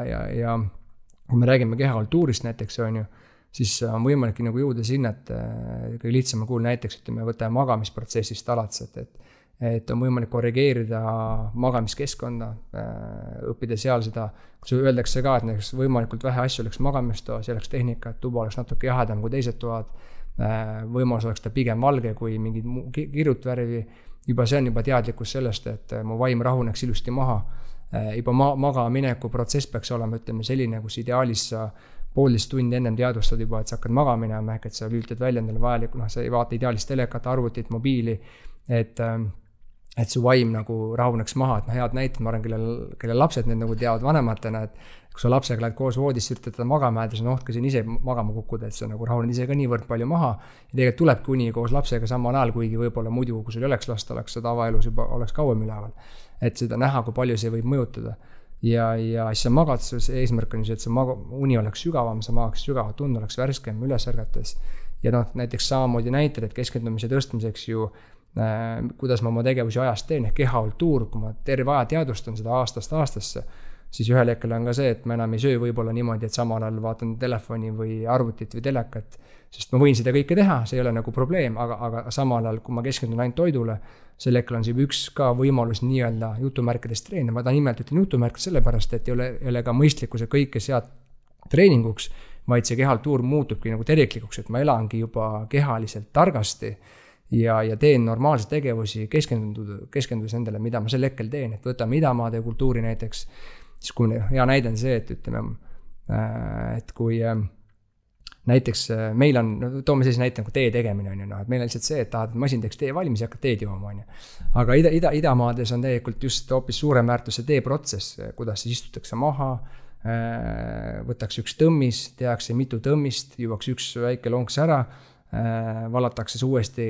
kui me räägime kehakultuurist näiteks, on ju, siis on võimalik nagu jõuda sinna, et kõige lihtsama kuul näiteks, ütleme, võtame magamisprotsessist alates, et on võimalik korrigeerida magamiskeskkonda, õppida seal seda, kui öeldakse ka, et näiteks võimalikult vähe asju oleks magamistoas, oleks tehnika, et tuba oleks natuke jahedam kui teised toad, võimalus oleks ta pigem valge kui mingid kirjut värvi, juba see on juba teadlikkus sellest, et mu vaim rahuneks ilusti maha, juba magamineku protsess peaks olema, ütleme, selline, kus ideaalis sa 1,5 tundi ennem teadvustad juba, et sa hakkad magama minema, ehk et sa lülitad välja endale vajalik, sa ei vaata ideaalis telekat, arvutit, mobiili, et su vaim nagu rahuneks maha, et head näited, ma arvan, kelle lapsed need nagu teavad vanematena, et kui sa lapsega lähed koos voodisse, üritad teda magama jääda, siis on oht ka siin ise magama kukkuda, et sa nagu rahuned ise ka niivõrd palju maha ja tegelikult tulebki uni koos lapsega samal ajal, kuigi võib-olla muidu, kui sul ei oleks last, oleks seda tavaelus juba oleks kauem üleval, et seda näha, kui palju see võib mõjutada ja siis sa magad, see eesmärk on ju see, et uni oleks sügavam, sa magaks sügavalt, tund oleks värskem üles ärgates ja näiteks samamoodi näited, et keskendumise tõstmiseks ju kuidas ma oma tegevusi ajast teen, kehakultuur, kui ma terve aja teadvustan seda aastast aastasse, siis ühel hetkel on ka see, et ma enam ei söö võib-olla niimoodi, et samal ajal vaatan telefoni või arvutit või telekat, sest ma võin seda kõike teha, see ei ole nagu probleem, aga samal ajal, kui ma keskendun ainult toidule, sel hetkel on see üks ka võimalus nii-öelda jutumärkidest treenida, ma ta nimelt ütlen jutumärkid sellepärast, et ei ole ka mõistlikkuse kõike sead treeninguks, vaid see kehakultuur muutubki nagu terviklikuks, et ma elangi juba kehaliselt targasti ja teen normaalseid tegevusi, keskendudes endale, mida ma sel hetkel teen, et võtame idamaade kultuuri näiteks, siis kui hea näide on see, et ütleme, et kui näiteks meil on, toome sellise näite nagu tee tegemine, on ju, et meil on lihtsalt see, et tahad, et masin teeks tee valmis ja hakkad teed jooma, on ju. Aga idamaades on tegelikult just hoopis suurem väärtus see teeprotsess, kuidas siis istutakse maha, võtakse üks tõmmis, tehakse mitu tõmmist, juuaks üks väike lonks ära, valatakse see uuesti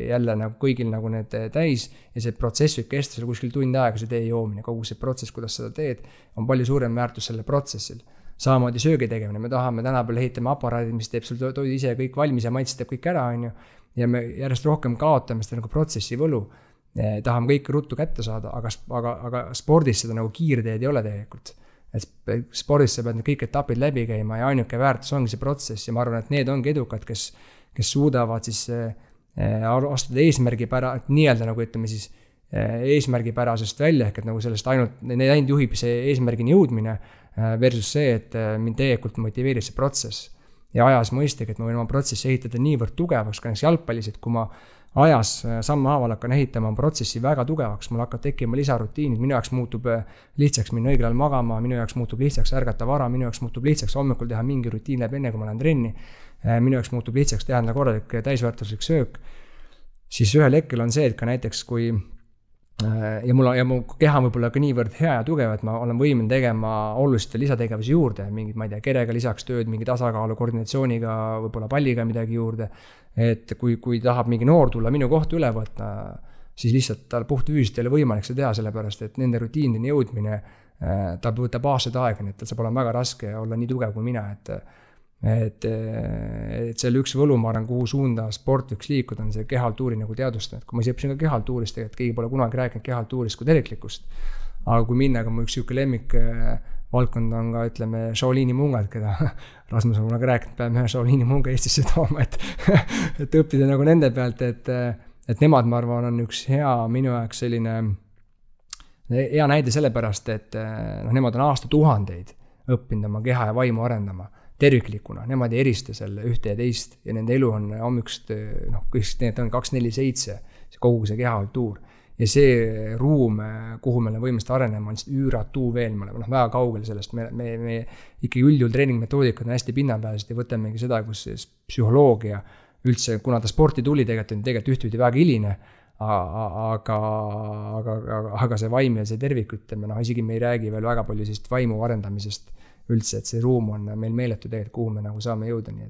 jälle nagu kõigil nagu need täis ja see protsess võib kesta seal kuskil tund aega, see tee joomine, kogu see protsess, kuidas seda teed, on palju suurem väärtus selle protsessil. Samamoodi söögi tegemine, me tahame tänapäeval ehitame aparaadid, mis teeb sul toidu ise kõik valmis ja maitse teeb kõik ära, on ju, ja me järjest rohkem kaotame seda nagu protsessi võlu. Tahame kõik ruttu kätte saada, aga spordis seda nagu kiirteed ei ole tegelikult. Et spordis sa pead kõik etapid läbi käima ja ainuke väärtus ongi see protsess ja ma arvan, et need ongi edukad, kes suudavad siis astuda eesmärgipära, nii-öelda nagu ütleme siis eesmärgipärasest välja, ehk et nagu sellest ainult juhib see eesmärgini jõudmine versus see, et mind tegelikult motiveerib see protsess. Ja ajas mõistagi, et ma võin oma protsessi ehitada niivõrd tugevaks, ka näiteks jalgpallis, et kui ma ajas sammhaaval hakkan ehitama protsessi väga tugevaks, mul hakkab tekkima lisarutiinid, minu jaoks muutub lihtsaks minna õigel ajal magama, minu jaoks muutub lihtsaks ärgata vara, minu jaoks muutub lihtsaks hommikul teha mingi rutiin läbi enne, kui ma lähen trenni, minu jaoks muutub lihtsaks teha korralik täisväärtuslik söök, siis ühel hetkel on see, et ka näiteks kui ja mu keha on võib-olla ka niivõrd hea ja tugev, et ma olen võimeline tegema oluliste lisategevusi juurde, mingid, ma ei tea, kerega lisaks tööd, mingi tasakaalu, koordinatsiooniga, võib-olla palliga midagi juurde. Et kui tahab mingi noor tulla minu kohta üle võtta, siis lihtsalt tal puhtfüüsiliselt ei ole võimalik seda teha, sellepärast et nende rutiinideni jõudmine, ta võtab aastaid aega, nii et tal saab olema väga raske olla nii tugev kui mina, et selle üks võlu, ma arvan, kuhu suunda sport võiks liikuda, on see kehaltuuri nagu teadustamine. Kui ma ise õppisin ka kehaltuurist, tegelikult keegi pole kunagi rääkinud kehaltuurist kui terviklikust. Aga kui minna, aga mu üks siuke lemmik valdkond on ka, ütleme, Shaolini mungad, keda Rasmus on mulle rääkinud, peame ühe Shaolini munga Eestisse tooma, et õppida nagu nende pealt, et nemad, ma arvan, on üks hea minu jaoks selline hea näide sellepärast, et nemad on aastatuhandeid õppinud oma keha ja vaimu arendama terviklikuna, nemad ei erista selle ühte ja teist ja nende elu on hommikust, kõik need on 2-4-7, kogu see kehakultuur. Ja see ruum, kuhu me oleme võimelised arenema, on üüratu veel, me oleme väga kaugel sellest, me ikkagi üldjuhul treeningmetoodikad on hästi pinnapealsed ja võtamegi seda, kus psühholoogia üldse, kuna ta sporti tuli, tegelikult ühtviidi väga hiline, aga see vaim ja see tervik, ütleme, isegi me ei räägi veel väga palju sellist vaimu arendamisest üldse, et see ruum on meil meeletu tegelikult, kuhu me nagu saame jõuda, nii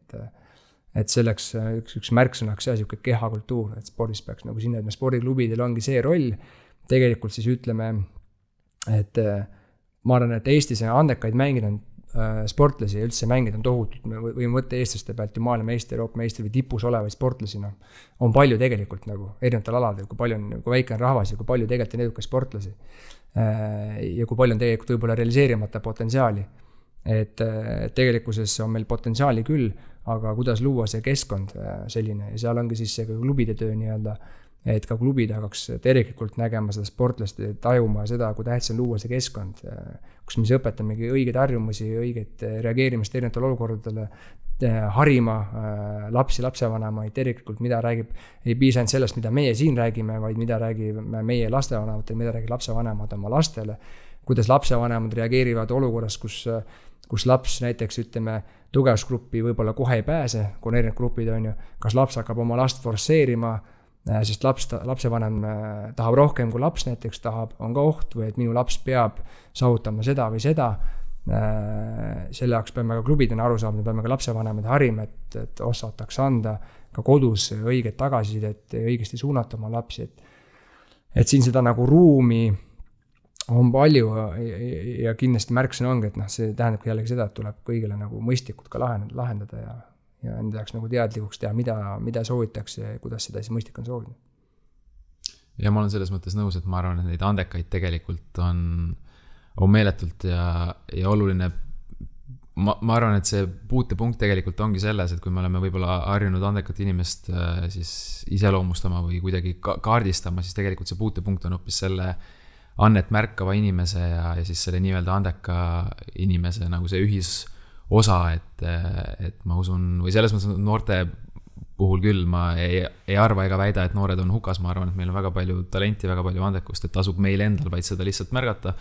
et selleks üks märksõnaks see siuke kehakultuur, et spordis peaks nagu sinna, et me spordiklubidel ongi see roll, tegelikult siis ütleme, et ma arvan, et Eestis andekaid mängida on sportlasi ja üldse mängida on tohutult, me võime võtta eestlaste pealt ja maailmameistri, Euroopa meistri või tipus olevaid sportlasi, on palju tegelikult nagu erinevatel aladel, kui palju on, kui väike on rahvas ja kui palju tegelikult on edukas sportlasi ja kui palju on tegelikult võib-olla realiseerimata potentsiaali. Et tegelikkuses on meil potentsiaali küll, aga kuidas luua see keskkond selline ja seal ongi siis see klubide töö nii-öelda, et ka klubid hakkaks terviklikult nägema seda sportlast ja tajuma seda, kui tähtis on luua see keskkond, kus me õpetamegi õigeid harjumusi, õiget reageerimist erinevatele olukordadele, harima lapsevanemaid terviklikult, mida räägib, ei piisa ainult sellest, mida meie siin räägime, vaid mida räägime meie lastevanematele, mida räägib lapsevanemad oma lastele, kuidas lapsevanemad reageerivad olukorras, kus laps näiteks, ütleme, tugevusgruppi võib-olla kohe ei pääse, kui on erinevad grupid, on ju, kas laps hakkab oma last forsseerima, sest lapsevanem tahab rohkem kui laps näiteks tahab, on ka oht või et minu laps peab saavutama seda või seda. Selle jaoks peame ka klubidena aru saama, peame ka lapsevanemad harima, et osataks anda ka kodus õiget tagasisidet ja õigesti suunata oma lapsi, et siin seda nagu ruumi on palju ja kindlasti märksõna ongi, et see tähendab jällegi seda, et tuleb kõigile nagu mõistlikult ka lahendada ja enda jaoks nagu teadlikuks teha, mida soovitakse ja kuidas seda siis mõistlik on soovida. Ja ma olen selles mõttes nõus, et ma arvan, et neid andekaid tegelikult on meeletult ja oluline. Ma arvan, et see puutepunkt tegelikult ongi selles, et kui me oleme võib-olla harjunud andekat inimest siis iseloomustama või kuidagi kaardistama, siis tegelikult see puutepunkt on hoopis selle annet märkava inimese ja siis selle nii-öelda andeka inimese nagu see ühisosa, et ma usun, või selles mõttes noorte puhul küll ma ei arva ega väida, et noored on hukas, ma arvan, et meil on väga palju talenti, väga palju andekust, et tasub meil endal vaid seda lihtsalt märgata,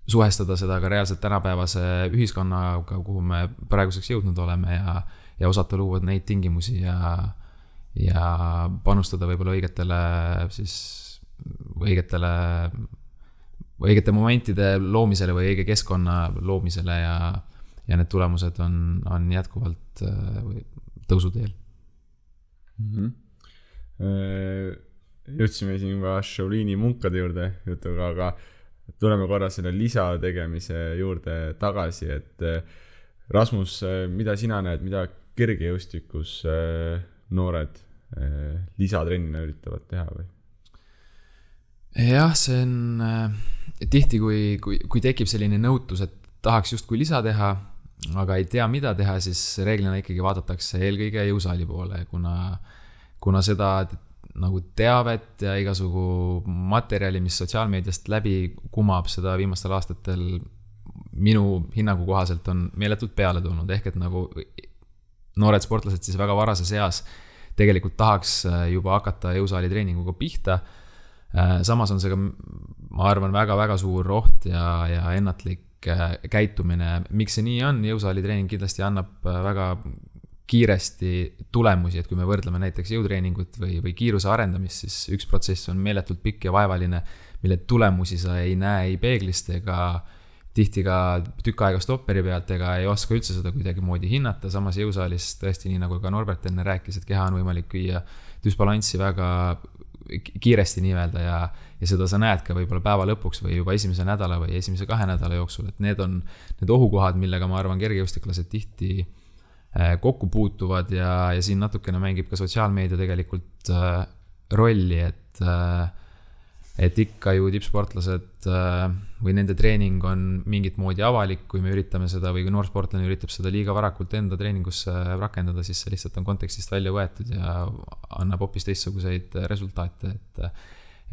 suhestada seda ka reaalselt tänapäevase ühiskonnaga, kuhu me praeguseks jõudnud oleme ja osata luua neid tingimusi ja panustada võib-olla õigete momentide loomisele või õige keskkonna loomisele ja need tulemused on jätkuvalt tõusuteel. Jõudsime siin juba Shaolini munkade juurde jutuga, aga tuleme korra selle lisategemise juurde tagasi, et Rasmus, mida sina näed, mida kergejõustikus noored lisatrennina üritavad teha või? Jah, see on tihti, kui tekib selline nõutus, et tahaks justkui lisa teha, aga ei tea, mida teha, siis reeglina ikkagi vaadatakse eelkõige jõusaali poole, kuna seda nagu teavet ja igasugu materjali, mis sotsiaalmeediast läbi kumab, seda viimastel aastatel minu hinnangu kohaselt on meeletult peale tulnud, ehk et nagu noored sportlased siis väga varases eas tegelikult tahaks juba hakata jõusaali treeninguga pihta. Samas on see ka, ma arvan, väga-väga suur oht ja ennatlik käitumine. Miks see nii on? Jõusaali treening kindlasti annab väga kiiresti tulemusi, et kui me võrdleme näiteks jõutreeningut või kiiruse arendamist, siis üks protsess on meeletult pikk ja vaevaline, mille tulemusi sa ei näe ei peeglist ega tihti ka tükk aega stopperi pealt ega ei oska üldse seda kuidagi moodi hinnata. Samas jõusaalis tõesti nii nagu ka Norbert enne rääkis, et keha on võimalik viia düsbalanssi väga kiiresti nii-öelda ja seda sa näed ka võib-olla päeva lõpuks või juba esimese nädala või esimese 2 nädala jooksul, et need on need ohukohad, millega ma arvan kergejõustiklased tihti kokku puutuvad ja siin natukene mängib ka sotsiaalmeedia tegelikult rolli, et ikka ju tippsportlased või nende treening on mingit moodi avalik, kui me üritame seda või kui noorsportlane üritab seda liiga varakult enda treeningusse rakendada, siis see lihtsalt on kontekstist välja võetud ja annab hoopis teistsuguseid resultaate,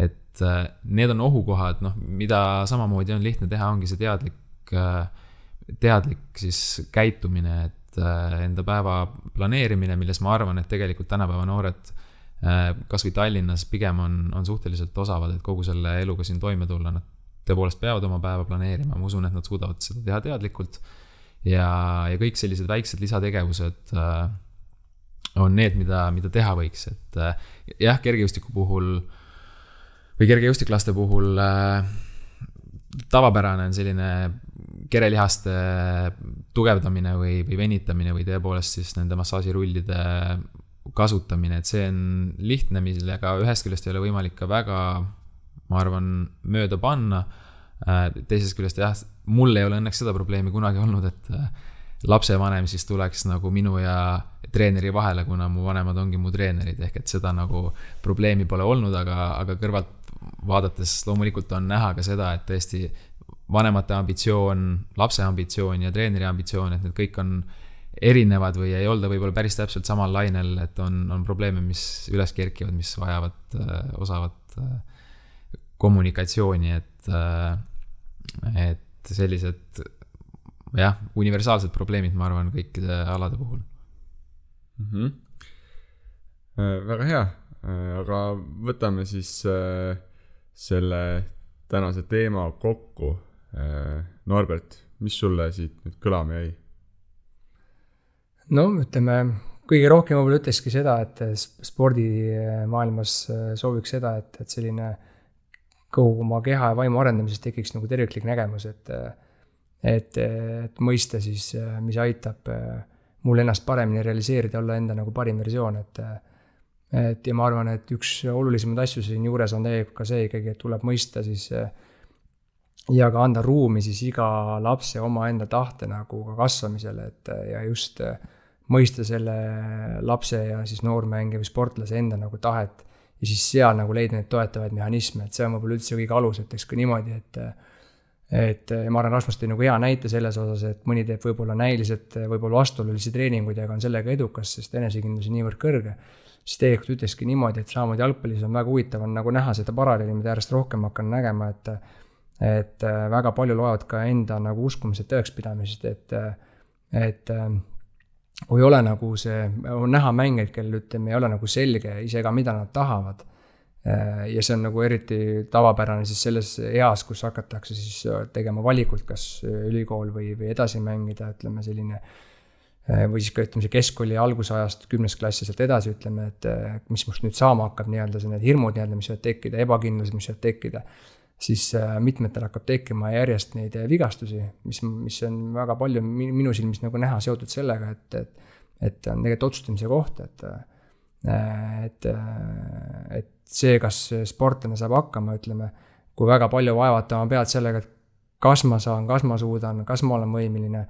et need on ohukohad, mida samamoodi on lihtne teha, ongi see teadlik siis käitumine, et enda päeva planeerimine, milles ma arvan, et tegelikult tänapäeva noored kas või Tallinnas pigem on suhteliselt osavad, et kogu selle eluga siin toime tulla, nad tõepoolest peavad oma päeva planeerima, ma usun, et nad suudavad seda teha teadlikult ja kõik sellised väiksed lisategevused on need, mida teha võiks, et jah, kergejõustiku puhul või kergejõustiklaste puhul tavapärane on selline kerelihaste tugevdamine või venitamine või tõepoolest siis nende massaažirullide kasutamine, et see on lihtne, millega ühest küljest ei ole võimalik ka väga, ma arvan, mööda panna. Teisest küljest jah, mul ei ole õnneks seda probleemi kunagi olnud, et lapsevanem siis tuleks nagu minu ja treeneri vahele, kuna mu vanemad ongi mu treenerid, ehk et seda nagu probleemi pole olnud, aga kõrvalt vaadates loomulikult on näha ka seda, et tõesti vanemate ambitsioon, lapse ambitsioon ja treeneri ambitsioon, et need kõik on erinevad või ei olda võib-olla päris täpselt samal lainel, et on probleeme, mis üles kerkivad, mis vajavad osavat kommunikatsiooni, et sellised jah, universaalsed probleemid, ma arvan, kõikide alade puhul. Väga hea, aga võtame siis selle tänase teema kokku. Norbert, mis sulle siit nüüd kõlama jäi? No ütleme, kõige rohkem võib-olla ütlekski seda, et spordimaailmas sooviks seda, et selline kogu oma keha ja vaimu arendamisest tekiks nagu terviklik nägemus, et mõista siis, mis aitab mul ennast paremini realiseerida, olla enda nagu parim versioon, ja ma arvan, et üks olulisemaid asju siin juures on tegelikult ka see ikkagi, et tuleb mõista siis ja ka anda ruumi siis iga lapse oma enda tahte nagu ka kasvamisele, ja just mõista selle lapse ja siis noormängi või sportlase enda nagu tahet ja siis seal nagu leida neid toetavaid mehhanisme, et see on võib-olla üldse kõige alus, et eks ka niimoodi, et ma arvan, Rasmus tõi nagu hea näite selles osas, et mõni teeb võib-olla näiliselt, võib-olla vastuolulisi treeninguid, aga on sellega edukas, sest enesekindlus on niivõrd kõrge, siis tegelikult ütlekski niimoodi, et samamoodi jalgpallis on väga huvitav on nagu näha seda paralleeli, mida järjest rohkem hakkan nägema, et väga palju loevad ka enda nagu uskumised tõekspidamisest, et kui ole nagu see, on näha mängeid, kellel ütleme, ei ole nagu selge ise ka, mida nad tahavad. Ja see on nagu eriti tavapärane siis selles eas, kus hakatakse siis tegema valikult, kas ülikool või edasi mängida, ütleme selline, või siis ka ütleme see keskkooli algusajast 10. klassi sealt edasi, ütleme, et mis must nüüd saama hakkab nii-öelda, see need hirmud nii-öelda, mis võivad tekkida, ebakindlus, mis võivad tekkida, siis mitmetel hakkab tekkima järjest neid vigastusi, mis on väga palju minu silmis nagu näha seotud sellega, et on tegelikult otsustamise koht, et see, kas sportlane saab hakkama, ütleme, kui väga palju vaevata oma pead sellega, et kas ma saan, kas ma suudan, kas ma olen võimeline,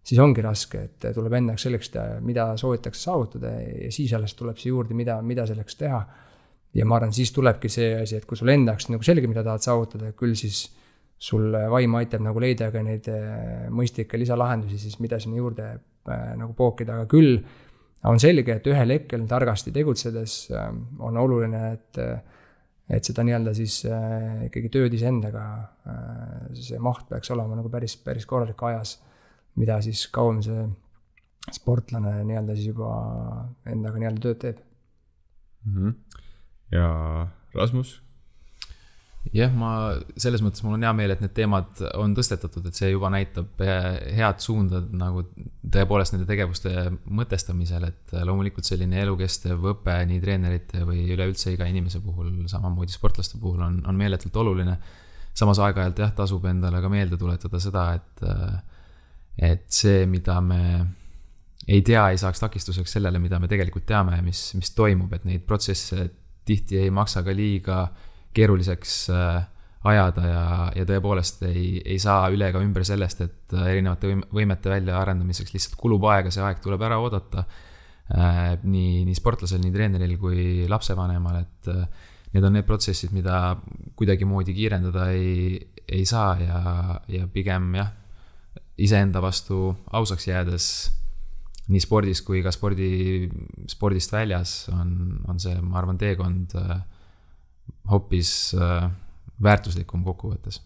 siis ongi raske, et tuleb ennaks selleks, mida soovitakse saavutada ja siis alles tuleb see juurde, mida selleks teha. Ja ma arvan, siis tulebki see asi, et kui sul endaks nagu selge, mida tahad saavutada, küll siis sul vaim aitab nagu leida ka neid mõistlikke lisalahendusi, siis mida sinna juurde nagu pookida, aga küll on selge, et ühel hetkel targasti tegutsedes on oluline, et seda nii-öelda siis ikkagi tööd iseendaga, see maht peaks olema nagu päris korralik ajas, mida siis kauem see sportlane nii-öelda siis juba endaga nii-öelda tööd teeb. Ja Rasmus? jah, selles mõttes mul on hea meel, et need teemad on tõstetatud, et see juba näitab head suunda nagu tõepoolest nende tegevuste mõtestamisel, et loomulikult selline elukestev õpe nii treenerite või üleüldse iga inimese puhul, samamoodi sportlaste puhul on meeletult oluline. Samas aeg-ajalt jah, tasub endale ka meelde tuletada seda, et see, mida me ei tea, ei saaks takistuseks sellele, mida me tegelikult teame ja mis toimub, et neid protsesse tihti ei maksa ka liiga keeruliseks ajada ja tõepoolest ei saa üle ega ümber sellest, et erinevate võimete väljaarendamiseks lihtsalt kulub aega, see aeg tuleb ära oodata nii sportlasel, nii treeneril kui lapsevanemal, et need on need protsessid, mida kuidagimoodi kiirendada ei saa ja pigem jah, iseenda vastu ausaks jäädes nii spordis kui ka spordist väljas on see, ma arvan, teekond hoopis väärtuslikum kokkuvõttes.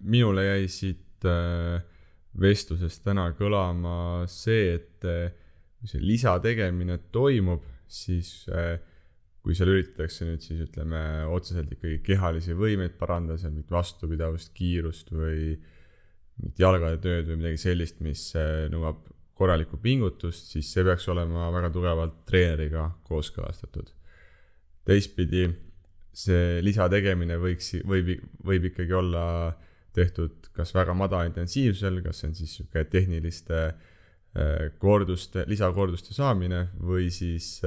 Minule jäi siit vestlusest täna kõlama see, et kui see lisategemine toimub, siis kui seal üritatakse nüüd siis ütleme otseselt ikkagi kehalisi võimeid parandada, seal mingit vastupidavust, kiirust või mingit jalgade tööd või midagi sellist, mis nõuab korralikku pingutust, siis see peaks olema väga tugevalt treeneriga kooskõlastatud. Teistpidi, see lisategemine võib ikkagi olla tehtud kas väga madalintensiivsel, kas see on siis tehniliste lisakorduste saamine või siis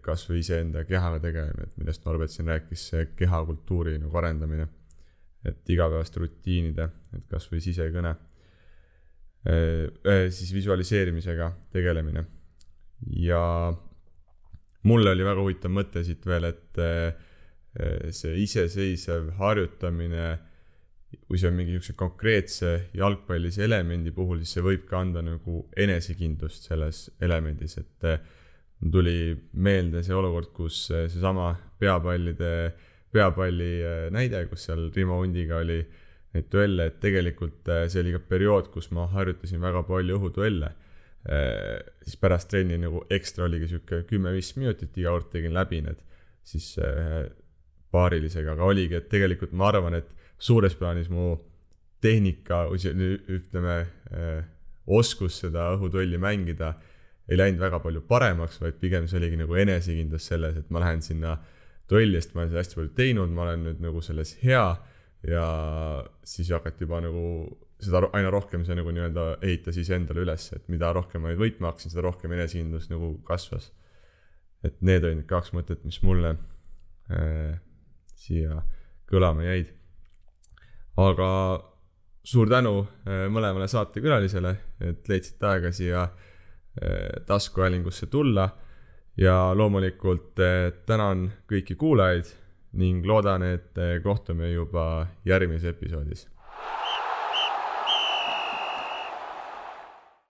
kas või iseenda kehaga tegemine, millest Norbert siin rääkis, see kehakultuuri nagu arendamine, et igapäevaste rutiinide, et kas või sisekõne, siis visualiseerimisega tegelemine. Ja mulle oli väga huvitav mõte siit veel, et see iseseisev harjutamine, kui see on mingi konkreetse jalgpallise elemendi puhul, siis see võib ka anda nagu enesekindlust selles elemendis, et tuli meelde see olukord, kus seesama peapalli näide, kus seal Rimo Hundiga oli neid duelle, et tegelikult see oli ka periood, kus ma harjutasin väga palju õhuduelle. Siis pärast trenni nagu ekstra oligi siuke 10-15 minutit, iga kord tegin läbi need siis paarilisega, aga oligi, et tegelikult ma arvan, et suures plaanis mu tehnika, ütleme, oskus seda õhutolli mängida ei läinud väga palju paremaks, vaid pigem see oligi nagu enesekindlus selles, et ma lähen sinna duelli, sest ma olen seda hästi palju teinud, ma olen nüüd nagu selles hea ja siis hakati juba nagu seda aina rohkem see nagu nii-öelda ehitas iseendale üles, et mida rohkem ma neid võitma hakkasin, seda rohkem enesekindlus nagu kasvas. Et need olid 2 mõtet, mis mulle siia kõlama jäid. Aga suur tänu mõlemale saatekülalisele, et leidsite aega siia taskuhäälingusse tulla ja loomulikult tänan kõiki kuulajaid ning loodan, et kohtume juba järgmises episoodis.